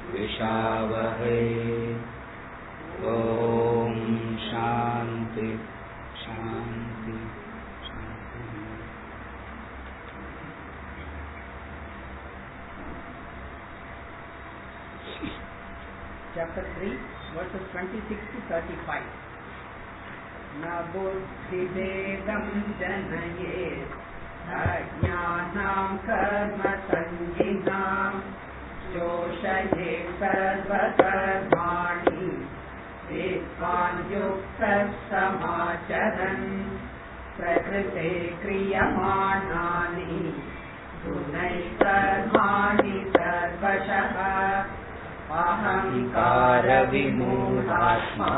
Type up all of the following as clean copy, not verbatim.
विषावहै। Om Shanti Shanti Shanti. Chapter 3, verses 26 to 35. Na buddhidedam janayet ajnanam karma sanginam joshayet sarvakarmani vedvan yuktas samacharan prakrite kriyamanani gunai karmani sarvashah अहंकार विमूढात्मा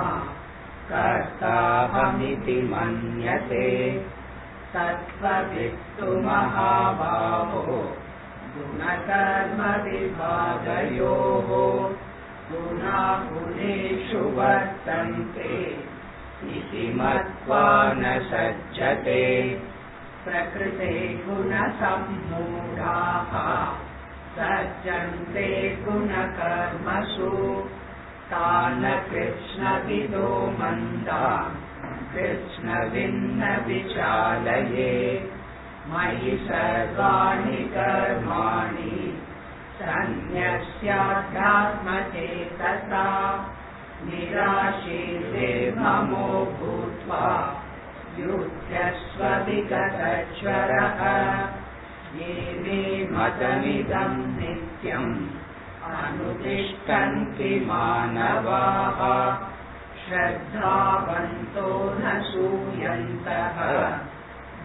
कर्ताहमिति मन्यते तत्त्ववित्तु महाबाहो गुणकर्म विभागयोः गुणागुणेषु वर्तन्ते इति मत्वा न सज्जते प्रकृते गुणसम्मूढाः सज्जन्ते गुणकर्मसु तान् कृष्णविदो मन्दान् कृष्णविन्न विचालये मयि सर्वाणि कर्माणि सन्न्यस्याध्यात्मचेतसा निराशीर्णे ममो भूत्वा युध्यस्व विगतज्वरः ये मे मतमिदं नित्यम् अनुतिष्ठन्ति मानवाः श्रद्धावन्तो न सूयन्तः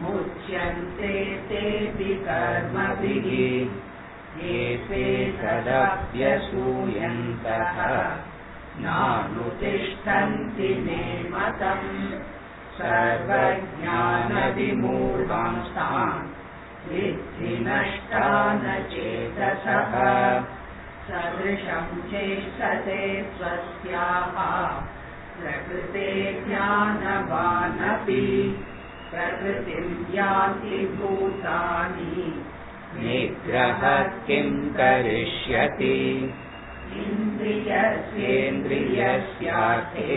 मुच्यन्ते तेऽपि कर्मभिः ये ते तदप्यसूयन्तः नानुतिष्ठन्ति मे मतम् सर्वज्ञानविमूढांस्तान् विद्धि नष्टान चेतसः सदृशं चेष्टते स्वस्याः प्रकृते ज्ञानवानपि प्रकृतिं याति भूतानि निग्रहः किं करिष्यति इन्द्रियस्येन्द्रियस्यार्थे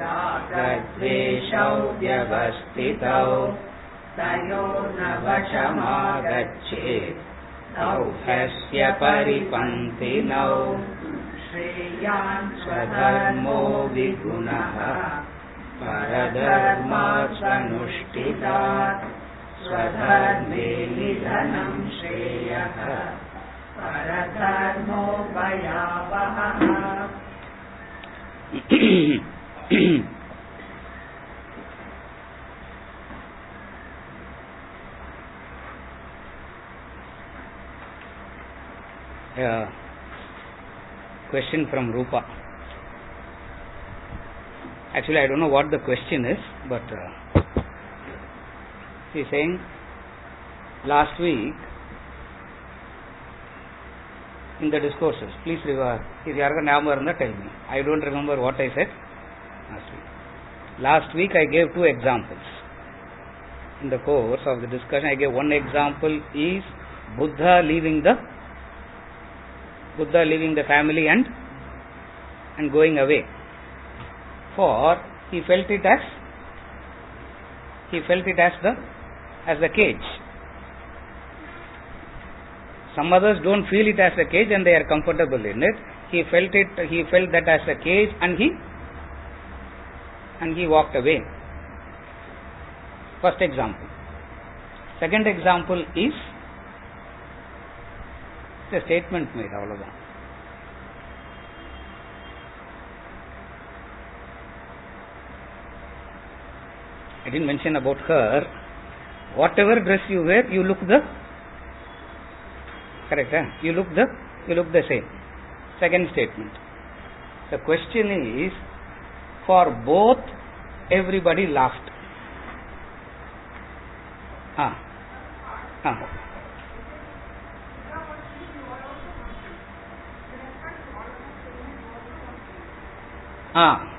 रागद्वेषौ व्यवस्थितौ तयोर्न वशमागच्छेत् तौ ह्यस्य परिपन्थिनौ श्रेयान् स्वधर्मो विगुणः परधर्मात् स्वनुष्ठितात् स्वधर्मे निधनं श्रेयः परधर्मो भयावहः। Question from Rupa. Actually, I don't know what the question is, but she is saying, last week in the discourses, please revise. If you are going tell me. I don't remember what I said last week. Last week I gave two examples. In the course of the discussion, I gave one example is Buddha leaving the family and going away. For he felt it as the cage. Some others don't feel it as a cage and they are comfortable in it. He felt that as a cage and he walked away. First example. Second example is a statement made all of them. I didn't mention about her. Whatever dress you wear, you look the correct. You look the same. Second statement. The question is, for both, everybody laughed.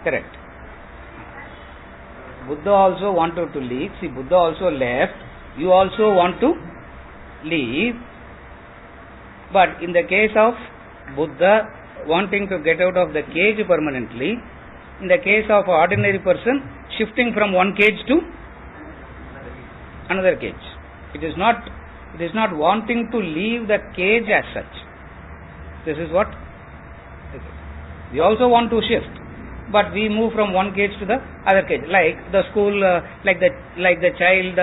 Correct. Buddha also wanted to leave. See, Buddha also left. You also want to leave. But in the case of Buddha wanting to get out of the cage permanently, in the case of an ordinary person, shifting from one cage to another cage. It is not wanting to leave the cage as such. This is what we also want to shift, but we move from one cage to the other cage. Like the school, like the child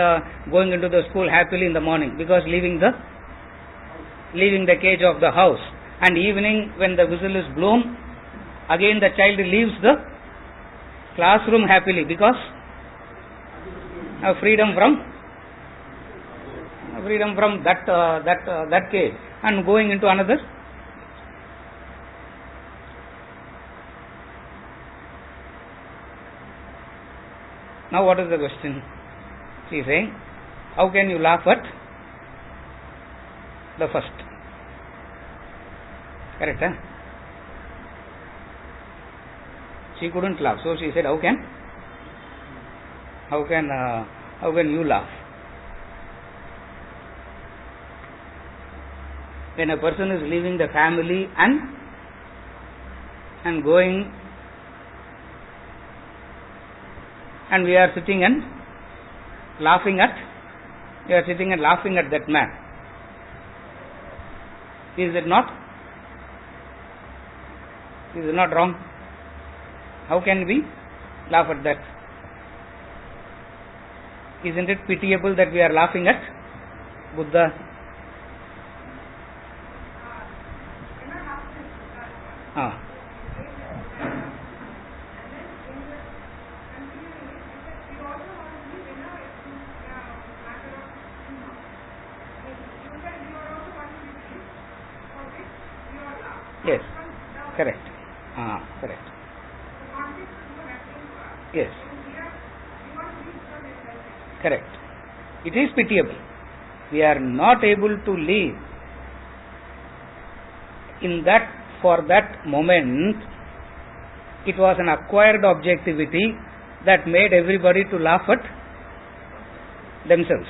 going into the school happily in the morning because leaving the cage of the house, and evening when the whistle is blown, again the child leaves the classroom happily because freedom from that cage and going into another. Now what is the question? She is saying, how can you laugh at the first? Correct, huh? She couldn't laugh, so she said, how can you laugh? When a person is leaving the family and going, and we are sitting and laughing at that man. Is it not? Is it not wrong? How can we laugh at that? Isn't it pitiable that we are laughing at Buddha? Yes, correct. Correct. Yes, correct. It is pitiable. We are not able to live in that. For that moment, it was an acquired objectivity that made everybody to laugh at themselves.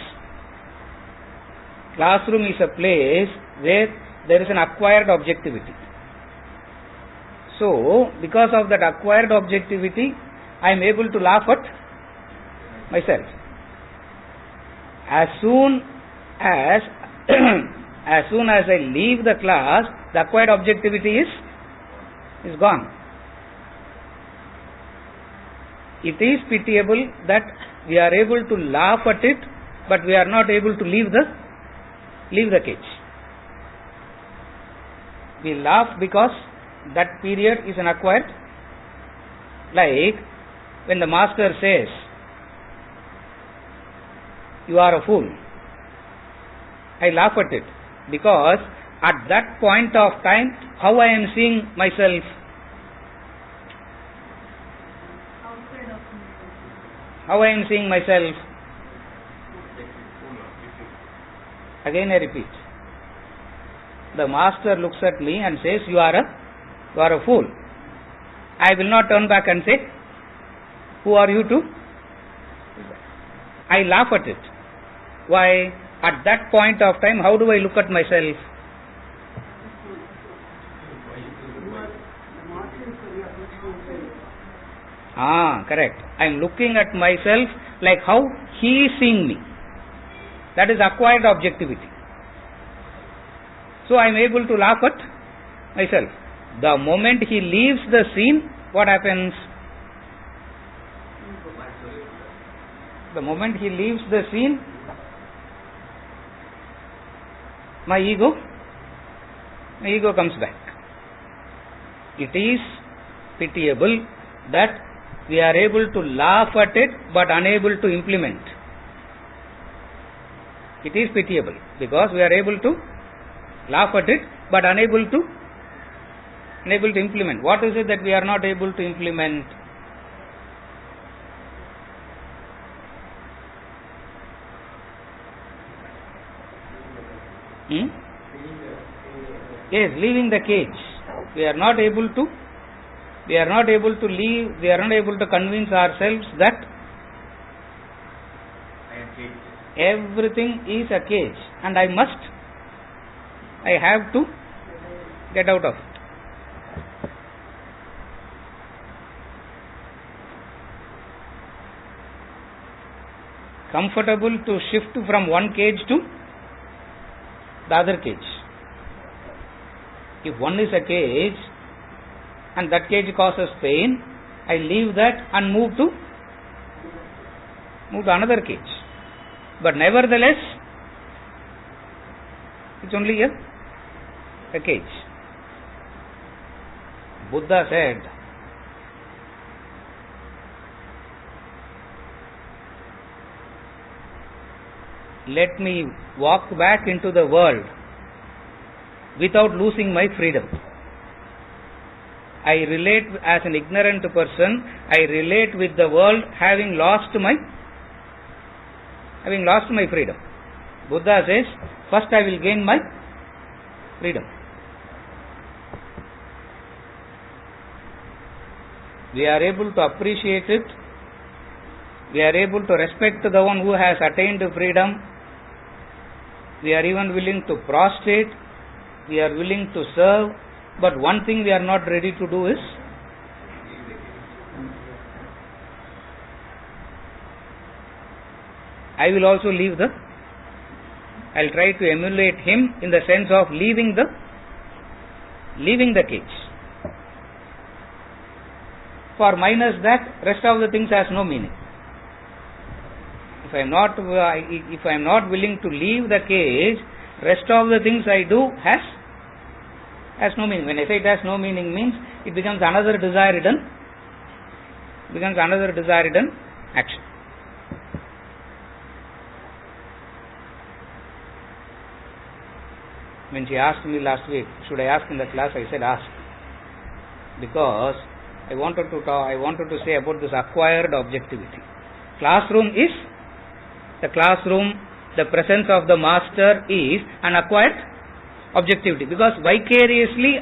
Classroom is a place where there is an acquired objectivity. So, because of that acquired objectivity, I am able to laugh at myself. As soon as I leave the class, the acquired objectivity is gone. It is pitiable that we are able to laugh at it, but we are not able to leave the cage. We laugh because that period is an acquired. Like when the master says, you are a fool, I laugh at it because at that point of time, how I am seeing myself. How I am seeing myself. Again I repeat. The master looks at me and says, you are a fool. I will not turn back and say, who are you to? I laugh at it. Why? At that point of time, how do I look at myself? Correct. I am looking at myself like how he is seeing me. That is acquired objectivity. So I am able to laugh at myself. The moment he leaves the scene, what happens? The moment he leaves the scene, my ego comes back. It is pitiable that we are able to laugh at it but unable to implement. It is pitiable because we are able to laugh at it but unable to implement. What is it that we are not able to implement? Yes, leaving the cage. We are not able to We are not able to leave, we are not able to convince ourselves that everything is a cage and I have to get out of it. Comfortable to shift from one cage to the other cage. If one is a cage and that cage causes pain, I leave that and move to another cage. But nevertheless, it's only a cage. Buddha said, let me walk back into the world without losing my freedom. I relate as an ignorant person, I relate with the world having lost my freedom. Buddha says, first I will gain my freedom. We are able to appreciate it. We are able to respect the one who has attained freedom. We are even willing to prostrate. We are willing to serve. But one thing we are not ready to do is I will also leave I'll try to emulate him in the sense of leaving the cage. For minus that, rest of the things has no meaning. If I am not willing to leave the cage, rest of the things I do has no meaning. When I say it has no meaning, means it becomes another desire hidden action. When she asked me last week, should I ask in the class? I said ask, because I wanted to say about this acquired objectivity. Classroom is the classroom. The presence of the master is an acquired objectivity, because vicariously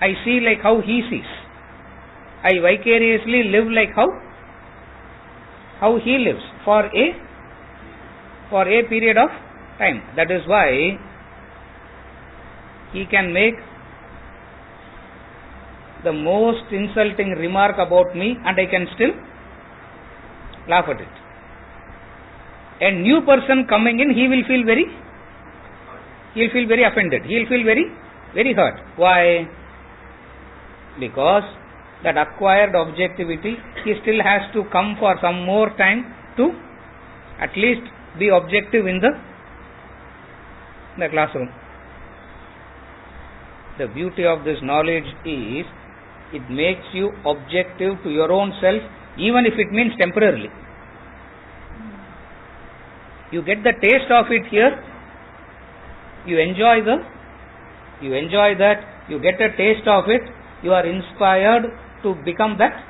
I see like how he sees. I vicariously live like how he lives for a period of time. That is why he can make the most insulting remark about me and I can still laugh at it. A new person coming in, he will feel very offended. He will feel very hurt. Why? Because that acquired objectivity, he still has to come for some more time to at least be objective in the classroom. The beauty of this knowledge is it makes you objective to your own self, even if it means temporarily. You get the taste of it here, you enjoy that, you get a taste of it, you are inspired to become that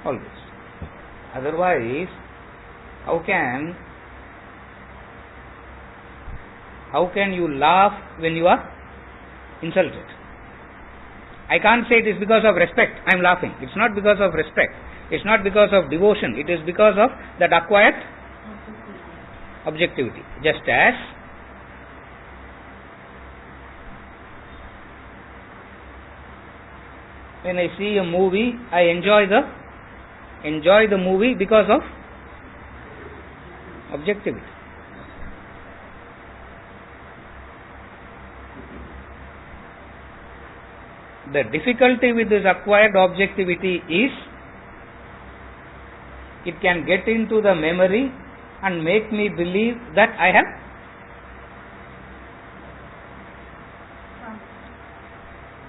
always. Otherwise, how can you laugh when you are insulted? I can't say it is because of respect I am laughing. It's not because of respect. It's not because of devotion. It is because of that acquired objectivity. Just as when I see a movie, I enjoy the movie because of objectivity. The difficulty with this acquired objectivity is it can get into the memory and make me believe that I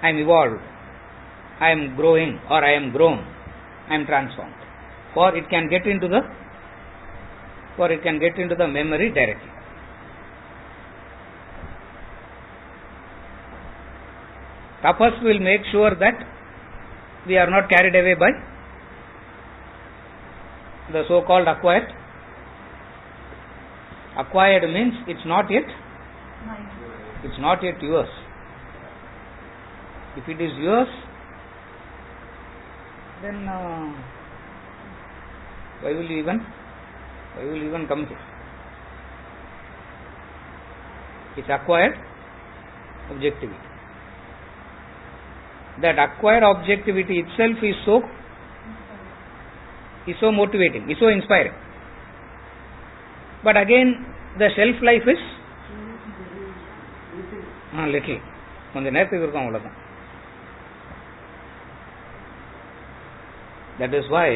am evolved, I am growing, or I am grown, I am transformed. For it can get into the memory directly. Tapas will make sure that we are not carried away by the so-called acquired. Acquired means it's not yet yours. If it is yours, then why will you even come here? It's acquired objectivity. That acquired objectivity itself is so motivating, is so inspiring. But again, the shelf life is little. கொஞ்ச நேரத்துக்கு இருக்கும், அவ்வளவுதான். That is why,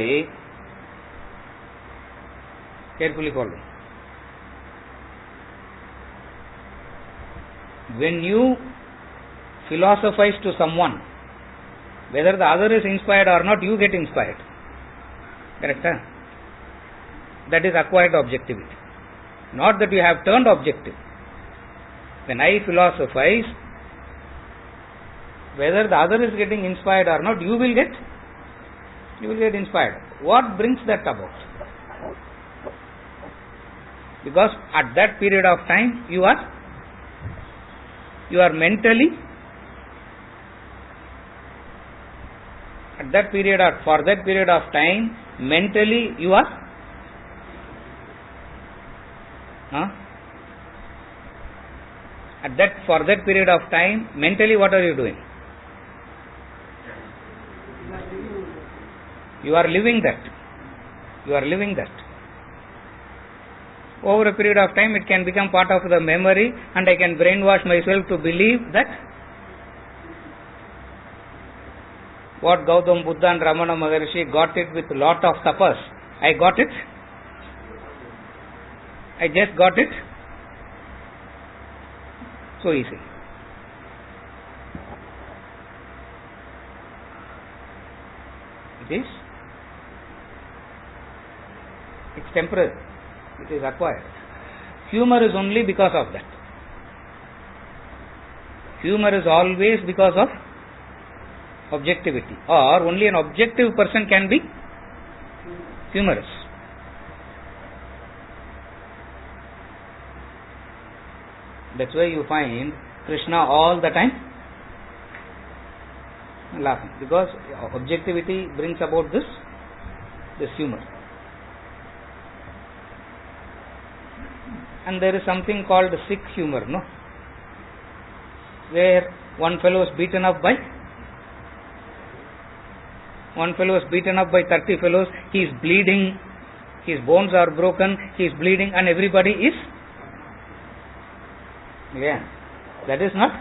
carefully follow. When you philosophize to someone, whether the other is inspired or not, you get inspired. Correct? Huh? That is acquired objectivity. Not that you have turned objective. When I philosophize, whether the other is getting inspired or not, you will get inspired. What brings that about? Because at that period of time, you are mentally, for that period of time, mentally you are for that period of time, mentally what are you doing? You are living that. Over a period of time, it can become part of the memory, and I can brainwash myself to believe that what Gautam Buddha and Ramana Maharshi got it with lot of tapas. I got it. I just got it so easy. It's temporary. It is acquired. Humor is only because of that. Humor is always because of objectivity, or only an objective person can be humorous. That's why you find Krishna all the time laughing, because objectivity brings about this humor. And there is something called Sikh humor, no? Where one fellow is beaten up by 30 fellows, he is bleeding, his bones are broken, he is bleeding, and everybody is. That is not.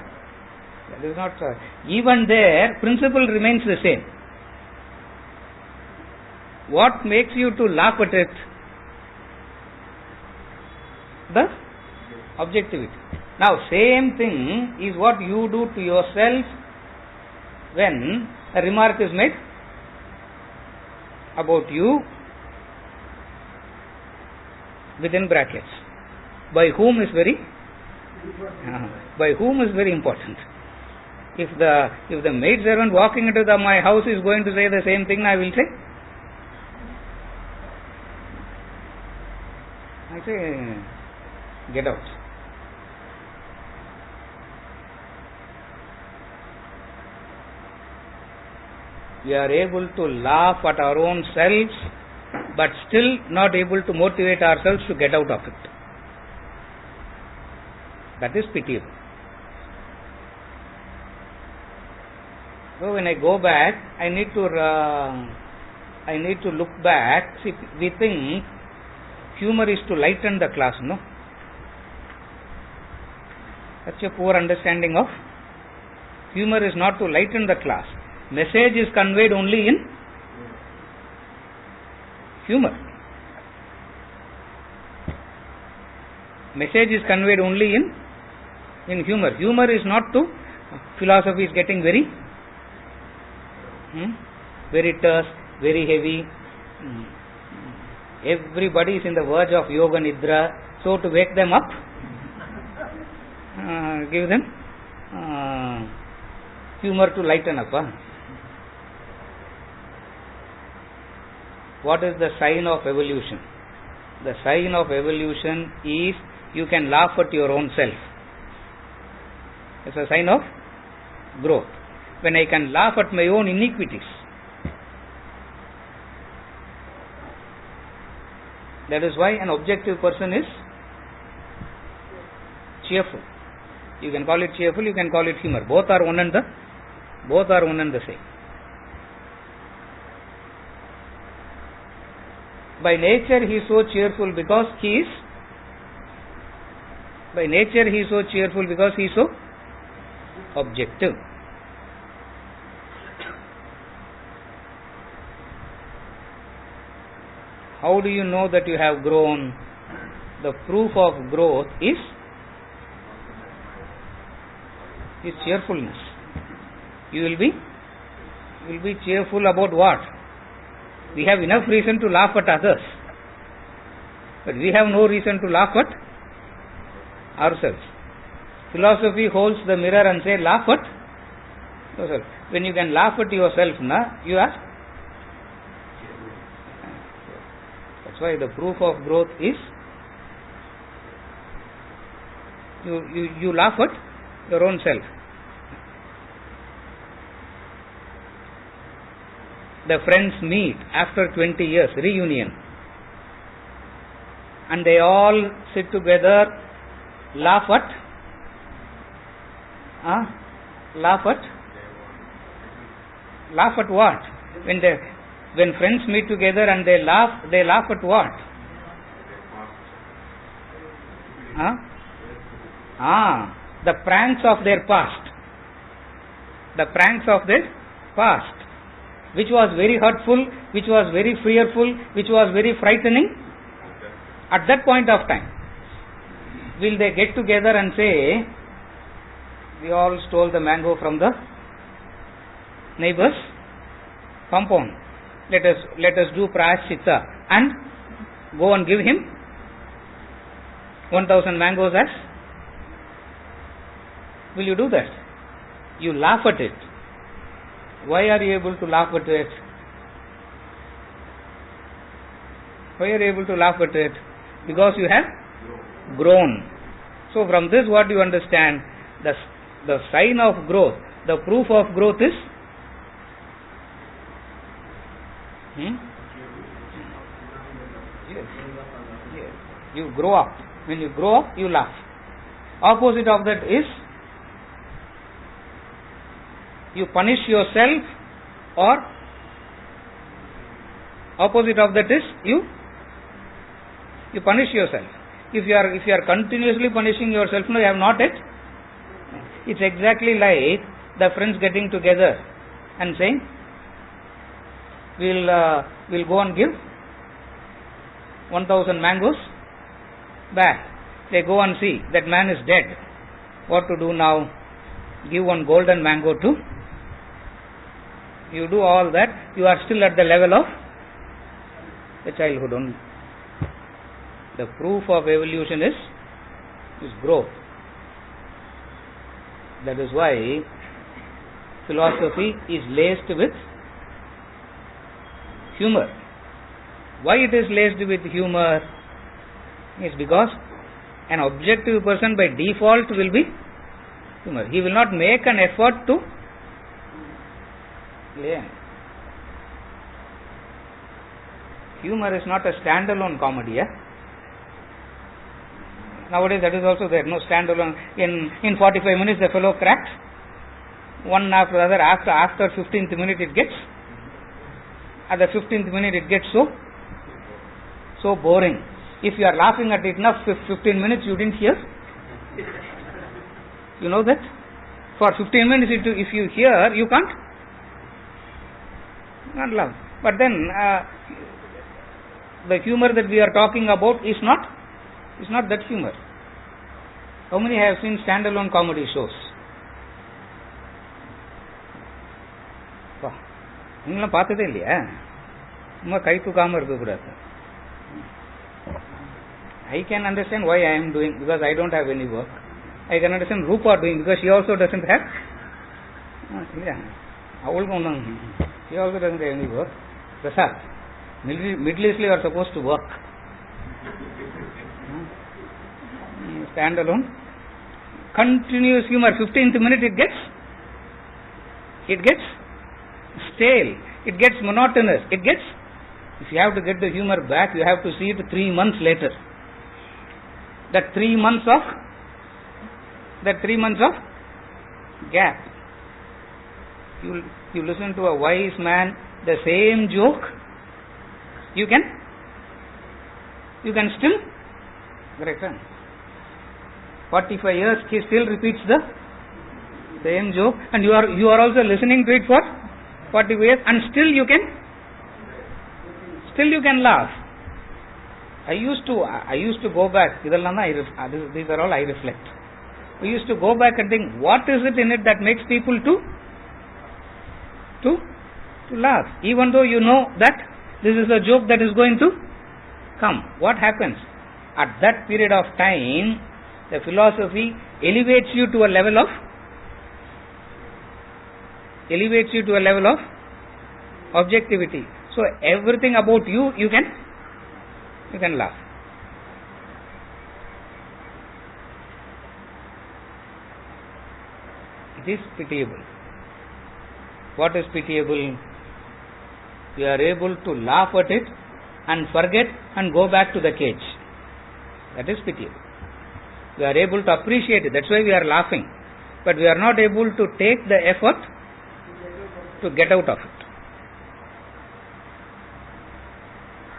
Even there, principle remains the same. What makes you to laugh at it? The objectivity. Now, same thing is what you do to yourself when a remark is made about you within brackets. By whom is very important. If the maid servant walking into my house is going to say the same thing, I will say, get out. We are able to laugh at our own selves, but still not able to motivate ourselves to get out of it. That is pitiable. So when I go back, I need to look back. See, we think humor is to lighten the class, no? Such a poor understanding of humor is not to lighten the class. Message is conveyed only in humor. Message is conveyed only in humor. Humor is not to, philosophy is getting very terse, very heavy. Everybody is in the verge of yoga nidra. So to wake them up, give them humor to lighten up. What is the sign of evolution? The sign of evolution is you can laugh at your own self. It's a sign of growth. when I can laugh at my own iniquities. That is why an objective person is cheerful. You can call it cheerful, you can call it humor. Both are one and the same. By nature he is so cheerful because he is so objective. How do you know that you have grown? The proof of growth is cheerfulness. You will be cheerful about what? We have enough reason to laugh at others, but we have no reason to laugh at ourselves. Philosophy holds the mirror and say, laugh at yourself. When you can laugh at yourself, you are. That's why the proof of growth is you laugh at your own self. The friends meet after 20 years, reunion, and they all sit together, laugh at what? When friends meet together and they laugh at what? The pranks of their past. Which was very hurtful, which was very fearful, which was very frightening at that point of time. Will they get together and say, we all stole the mango from the neighbor's compound. Let us do prayaschitta and go and give him 1,000 mangoes as? Will you do that? You laugh at it. Why are you able to laugh at it? Because you have grown. So from this what you understand? The sign of growth, the proof of growth is yes. You grow up. When you grow up, you laugh. Opposite of that is you punish yourself, or opposite of that is you punish yourself. If you are continuously punishing yourself, no, you have not it. It's exactly like the friends getting together and saying, we'll go and give 1,000 mangoes back. They go and see that man is dead. What to do now? Give one golden mango to. You do all that, you are still at the level of the childhood only. The proof of evolution is growth. That is why philosophy is laced with humor. Why it is laced with humor? Is because an objective person by default will be humor. He will not make an effort to learn. Humor is not a standalone comedy. Nowadays that is also there. No standalone. In 45 minutes the fellow cracks one after the other. After 15th minute it gets. At the 15th minute it gets so boring. If you are laughing at it enough, 15 minutes you didn't hear. You know that? For 15 minutes if you hear, you can't laugh. But then the humor that we are talking about is not that humor. How many have seen standalone comedy shows? நீங்களாம் பார்த்ததே இல்லையா? சும்மா கை தூக்காம இருக்கக்கூடாது. I can understand why I am doing, because I don't have any work. I can understand Rupa doing, because she also doesn't have. She also doesn't have any work. Prasad, Middle East you are supposed to work. Stand alone. Continuous humor. 15th minute it gets it gets stale, it gets monotonous, if you have to get the humor back, you have to see it 3 months later. That 3 months of gap. You listen to a wise man, the same joke, you can still return. 45 years he still repeats the same joke, and you are also listening to it for 45 years, and still you can laugh. I used to go back. These are all I reflect. We used to go back and think, what is it in it that makes people to laugh, even though you know that this is a joke that is going to come. What happens at that period of time? The philosophy elevates you to a level of objectivity. So everything about you can laugh. It is pitiable. What is pitiable? You are able to laugh at it and forget and go back to the cage. That is pitiable. We are able to appreciate it. That's why we are laughing. But we are not able to take the effort to get out of it.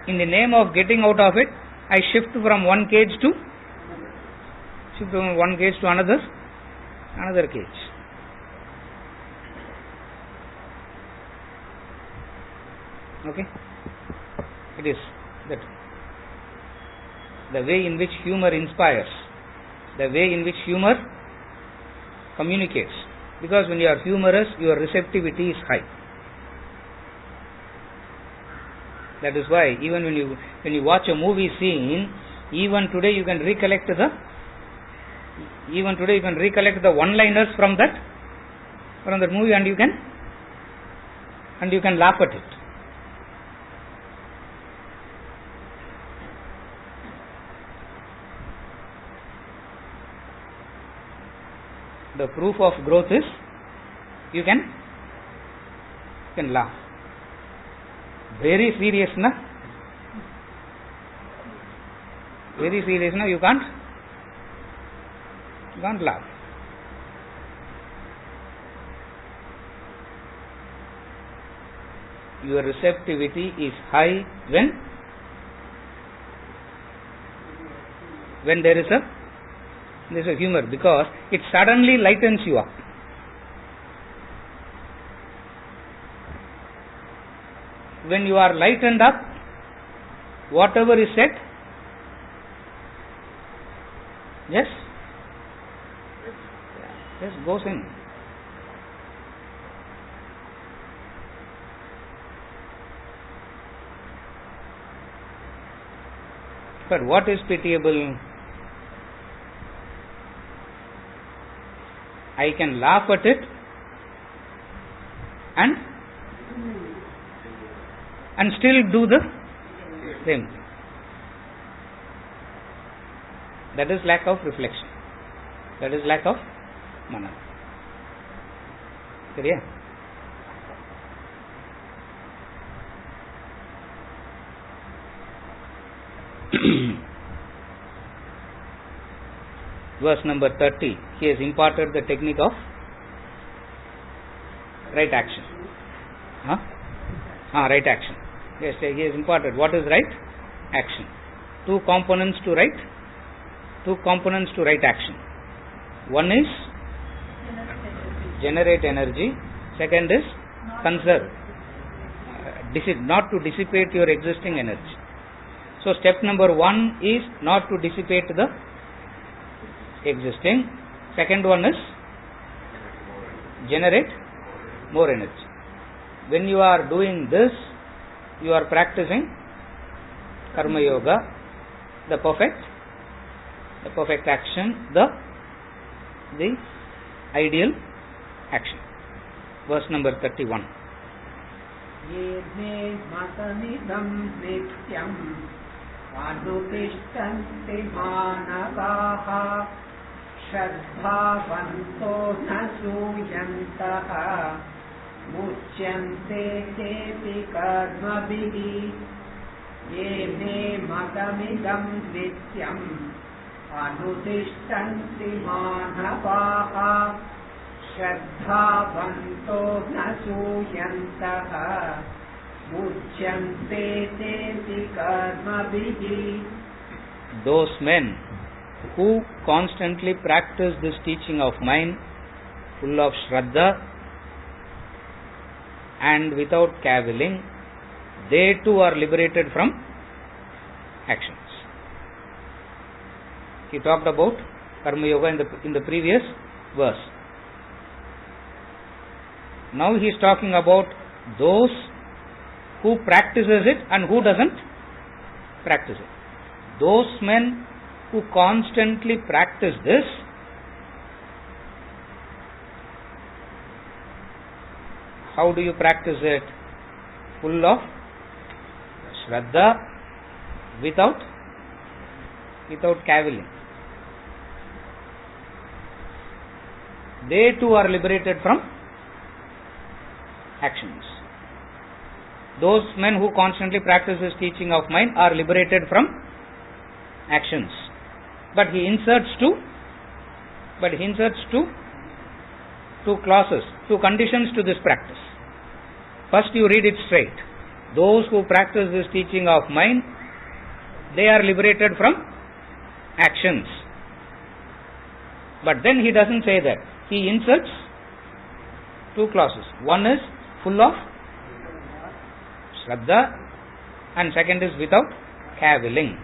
In the name of getting out of it, I shift from one cage to another cage. Okay? It is that the way in which humor inspires, the way in which humor communicates. Because when you are humorous, your receptivity is high. That is why even when you watch a movie scene, even today you can recollect the one-liners from that movie, and you can laugh at it. The proof of growth is you can laugh. Very serious, na? Very serious, na? You can't laugh. Your receptivity is high when there is a humor, because it suddenly lightens you up. When you are lightened up, whatever is said, just goes in. But what is pitiable? I can laugh at it and still do the same thing. That is lack of reflection. That is lack of mana. Clear? Verse number 30. He has imparted the technique of right action. Right action. Yes, he has imparted. What is right action? Two components to right action. One is generate energy. Second is conserve. Not to dissipate your existing energy. So step number 1 is not to dissipate the existing. Second one is generate more energy. When you are doing this, you are practicing karma yoga, the perfect action, the ideal action. Verse number 31. Ye me matanidam nityam anutishtanti manavaha shraddhavanto na suyantaha मुच्यन्ते चेति कर्मभिः ये मे मतमिदं नित्यम् अनुतिष्ठन्ति मानवाः श्रद्धावन्तो न सूयन्तः मुच्यन्ते चेति कर्मभिः. Those men who constantly practice this teaching of mine, full of Shraddha and without cavilling, they too are liberated from actions. He talked about Karma Yoga in the previous verse. Now he is talking about those who practices it and who doesn't practice it. Those men who constantly practice this, how do you practice it? Full of Shraddha, without cavilling. They too are liberated from actions. Those men who constantly practice this teaching of mine are liberated from actions. But he inserts two clauses, two conditions to this practice. First you read it straight. Those who practice this teaching of mine, they are liberated from actions. But then he doesn't say that. He inserts two clauses. One is full of Shraddha and second is without cavilling.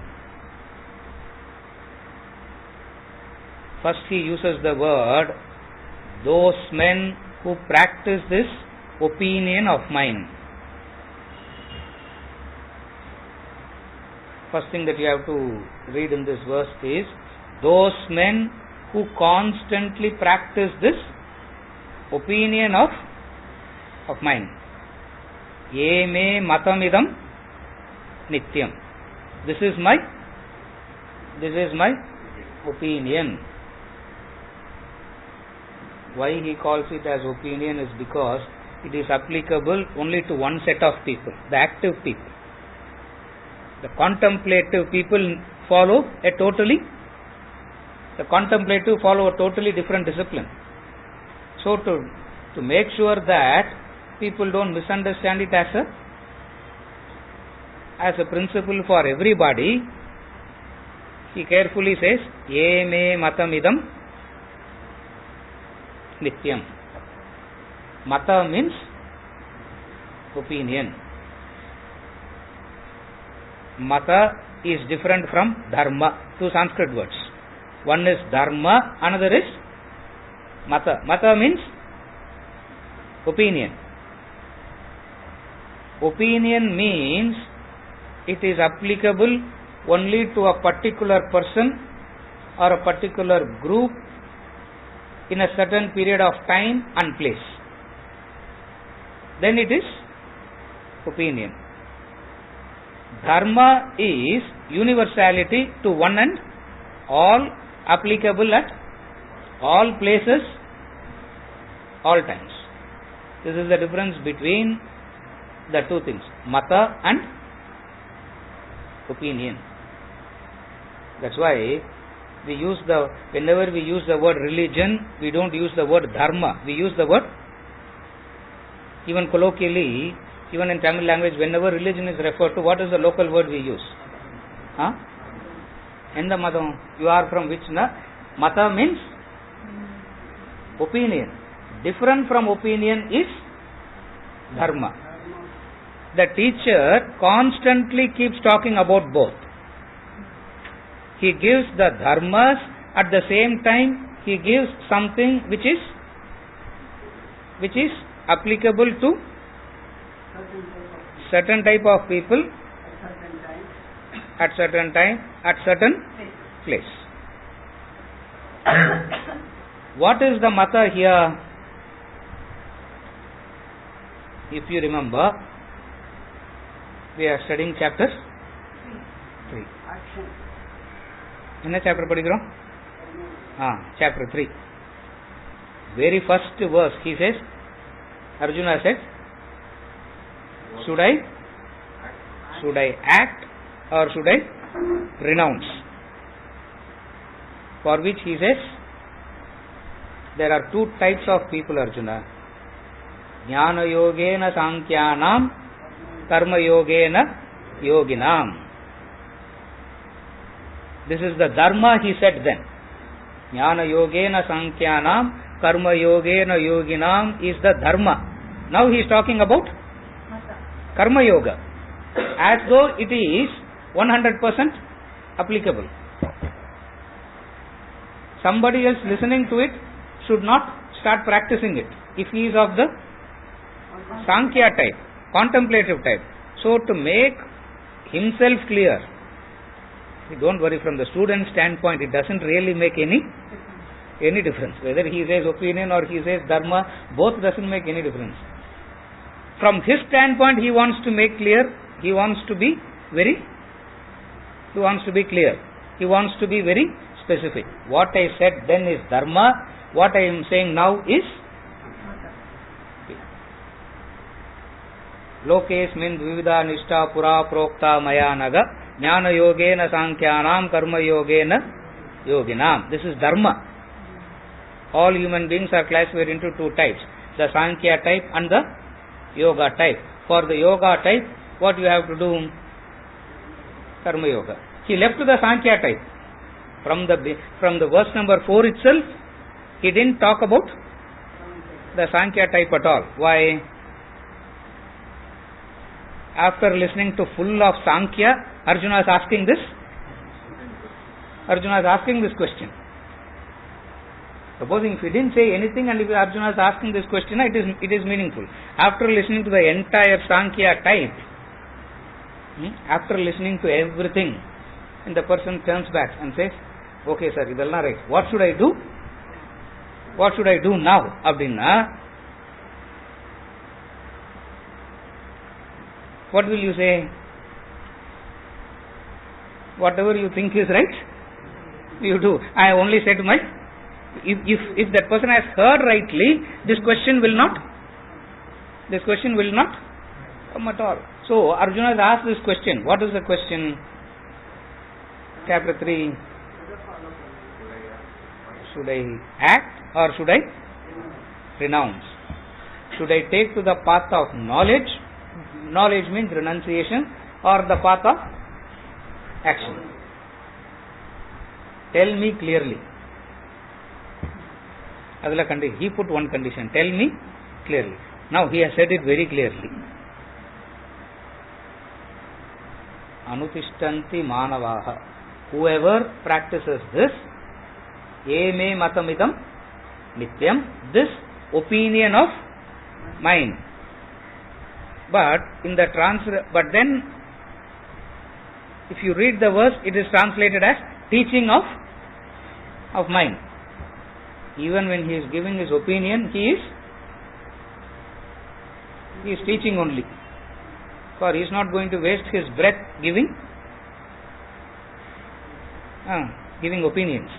First he uses the word, those men who practice this opinion of mine. First thing that you have to read in this verse is, those men who constantly practice this opinion of mine. Ye me matamidam nityam. This is my opinion. Why he calls it as opinion is because it is applicable only to one set of people, the active people. The contemplative people follow a totally different discipline. So to make sure that people don't misunderstand it as a principle for everybody, he carefully says, Ye me matamidam nityam. Mata means opinion. Mata is different from dharma, two Sanskrit words. One is dharma, another is mata. Mata means opinion. Opinion means it is applicable only to a particular person or a particular group in a certain period of time and place. Then it is opinion. Dharma is universality to one and all, applicable at all places, all times. This is the difference between the two things, mata and opinion. That's why whenever we use the word religion, we don't use the word dharma. We use the word, even colloquially, even in Tamil language, whenever religion is referred to, what is the local word we use? Enda madam, you are from which? Mata means opinion. Different from opinion is dharma. The teacher constantly keeps talking about both. He gives the dharmas, at the same time he gives something which is applicable to certain type of people at certain time, at certain place. What is the mata here? If you remember, we are studying chapter 3. என்ன chapter படிக்கிறோம்? chapter 3. Very first verse he says, Arjuna said, should I act or should I renounce? For which he says, there are two types of people, Arjuna. Jnana yogena sankhyanam, karma yogena yoginam. This is the dharma he said then. Jnana yogena sankhyanam, karma yogena yoginam is the dharma. Now he is talking about karma yoga, as though it is 100% applicable. Somebody else listening to it should not start practicing it if he is of the Sankhya type, contemplative type. So to make himself clear, don't worry, from the student standpoint, it doesn't really make any difference. Whether he says opinion or he says dharma, both doesn't make any difference. From his standpoint, he wants to make clear, he wants to be clear, he wants to be very specific. What I said then is dharma, what I am saying now is lokesmin dvivida nishta pura prokta maya naga jnana yogena sankhyanam karma yogena yoginam. This is dharma. All human beings are classified into two types, the Sankhya type and the Yoga type. For the Yoga type, what you have to do? Karma Yoga. He left the Sankhya type. From the verse number 4 itself, he didn't talk about the Sankhya type at all. Why? After listening to full of Sankhya, Arjuna is asking this question. Supposing if he didn't say anything and if Arjuna is asking this question, it is meaningful. After listening to the entire Sankhya type, after listening to everything, and the person turns back and says, okay sir, idella right, what should I do? What should I do now? Abdinna, what will you say? Whatever you think is right, you do. I only said if that person has heard rightly, this question will not come at all. So Arjuna has asked this question. What is the question? Chapter 3. Should I act or should I renounce? Should I take to the path of knowledge? Knowledge means renunciation, or the path of action? Tell me clearly. He put one condition. Tell me clearly. Now he has said it very clearly. Anutishtanti manavaha. Whoever practices this, eme matamidam nityam, this opinion of mine. But then, if you read the verse, it is translated as teaching of mine. Even when he is giving his opinion, he is teaching only. For he is not going to waste his breath giving opinions.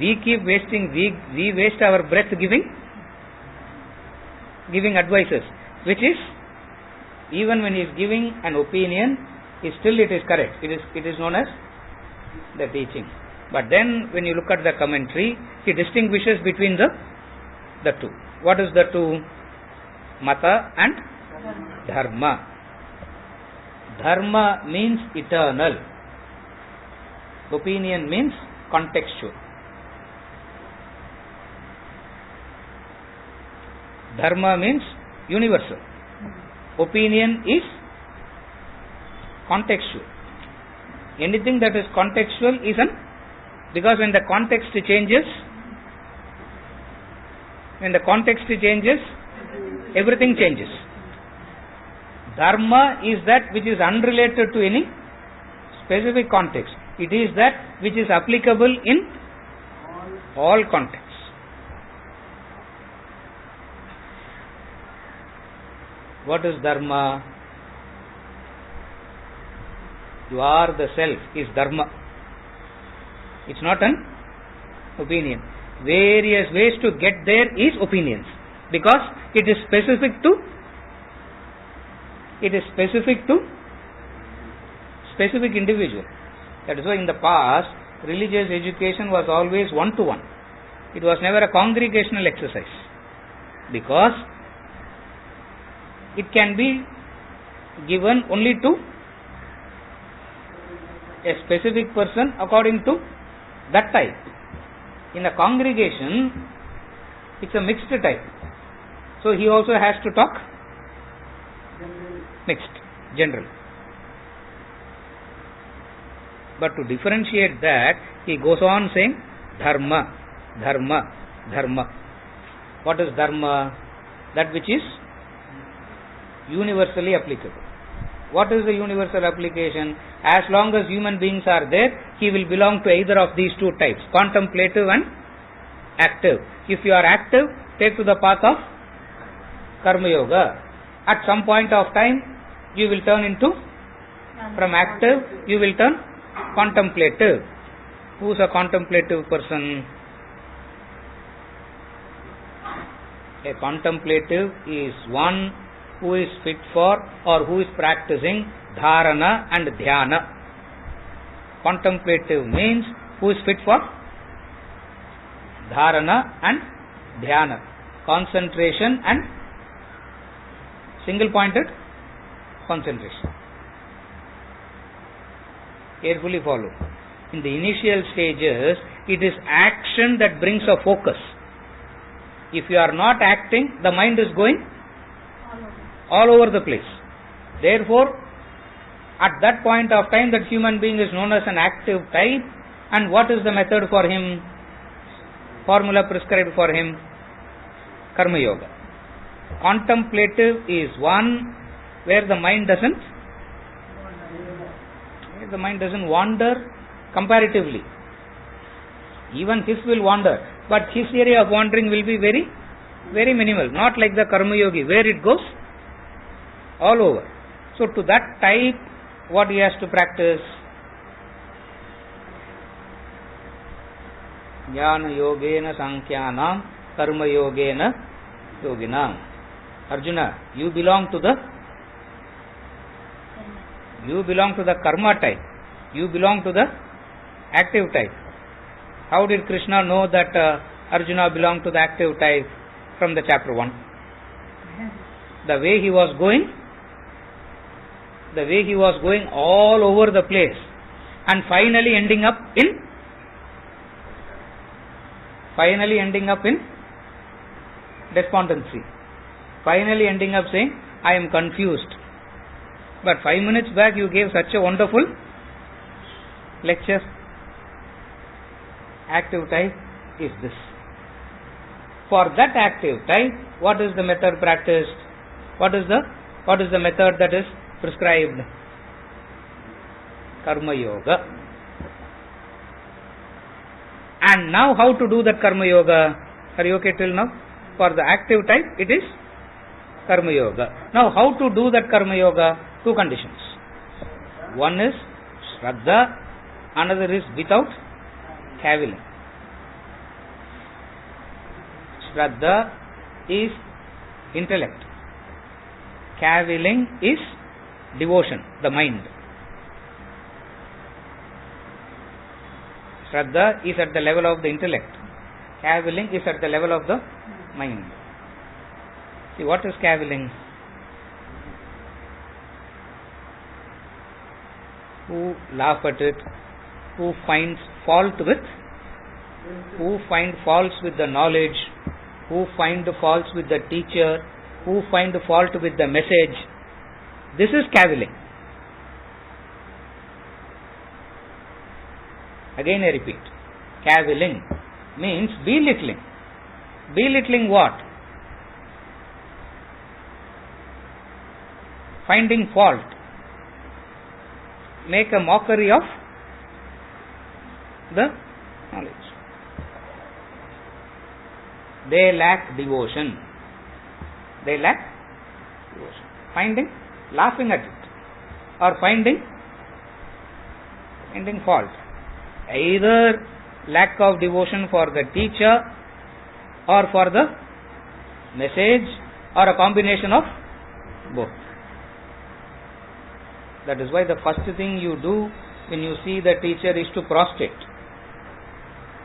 We keep wasting, we waste our breath giving advices, which is, even when he is giving an opinion, it is correct. It is known as the teaching. But then when you look at the commentary, he distinguishes between the two. What is the two? Mata and Dharma. Dharma means eternal. Opinion means contextual. Dharma means universal. Opinion is contextual. Anything that is contextual is because when the context changes, everything changes. Dharma is that which is unrelated to any specific context. It is that which is applicable in all contexts. What is Dharma? You are the self is Dharma. It's not an opinion. Various ways to get there is opinions. because it is specific to specific individual. That is why in the past religious education was always one-to-one. It was never a congregational exercise, because it can be given only to a specific person according to that type. In a congregation, it's a mixed type. So he also has to talk mixed, general. But to differentiate that, he goes on saying dharma, dharma, dharma. What is dharma? That which is universally applicable. What is the universal application? As long as human beings are there, he will belong to either of these two types, contemplative and active. If you are active, take to the path of Karma Yoga. At some point of time, you will turn into, from active, you will turn contemplative. Who is a contemplative person? A contemplative is one who is fit for or who is practicing dharana and dhyana. Contemplative means who is fit for dharana and dhyana, concentration and single pointed concentration. Carefully follow. In the initial stages, it is action that brings a focus. If you are not acting, the mind is going all over the place. Therefore, at that point of time, that human being is known as an active type. And what is the method for him? Formula prescribed for him? Karma Yoga. Contemplative is one where the mind doesn't wander comparatively. Even his will wander, but his area of wandering will be very, very minimal. Not like the Karma Yogi where it goes all over. So to that type, what he has to practice? Jnana Yogena Sankhyanam Karma Yogena Yoginam. Arjuna, you belong to the karma type. You belong to the active type. How did Krishna know that Arjuna belonged to the active type from the chapter 1? The way he was going all over the place and finally ending up in despondency. Finally ending up saying, I am confused. But 5 minutes back you gave such a wonderful lecture. Active type is this. For that active type, what is the method practiced? What is the method that is prescribed? Karma Yoga. And now how to do that Karma Yoga? Are you okay till now? For the active type, it is Karma Yoga. Now how to do that Karma Yoga? 2 conditions. One is Shraddha, another is without cavilling. Shraddha is intellect. Cavilling is devotion, the mind. Shraddha is at the level of the intellect. Cavilling is at the level of the mind. See, what is cavilling? Who laugh at it, who finds faults with the knowledge, who find faults with the teacher, who find fault with the message. This is cavilling. Again I repeat, cavilling means belittling. Belittling what? Finding fault. Make a mockery of the knowledge. They lack devotion. Laughing at it, or finding fault. Either lack of devotion for the teacher or for the message or a combination of both. That is why the first thing you do when you see the teacher is to prostrate,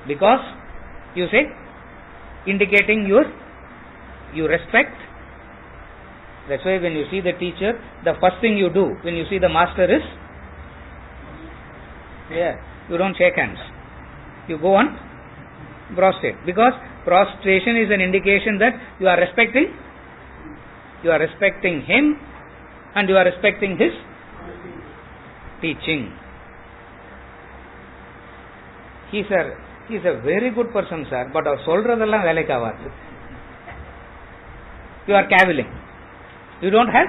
because you say, indicating your respect. That's why when you see the teacher, the first thing you do when you see the master is, you don't shake hands, you go on prostrate, because prostration is an indication that you are respecting him and you are respecting his teaching. He's a very good person, sir, but solradella velaiku avadhu. You are cavilling. You don't have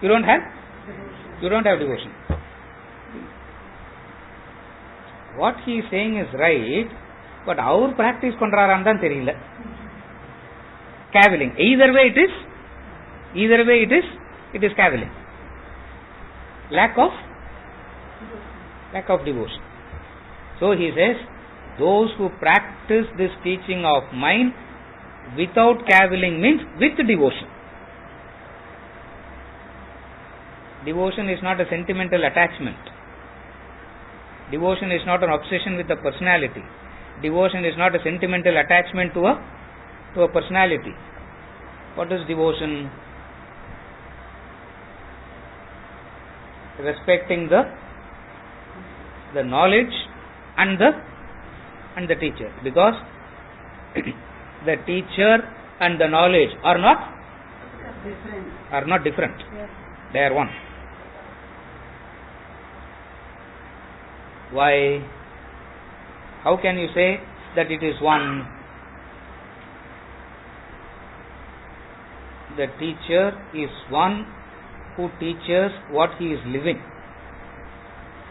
devotion. What he is saying is right, but our practice பண்றாரான்னு தான் தெரியல. Cavilling. Either way it is cavilling. Lack of devotion. So he says, those who practice this teaching of mine without cavilling means with devotion. Devotion is not a sentimental attachment. Devotion is not an obsession with a personality. Devotion is not a sentimental attachment to a personality. What is devotion? Respecting the knowledge and the teacher, because the teacher and the knowledge are not different. They are one. Why? How can you say that it is one? The teacher is one who teaches what he is living.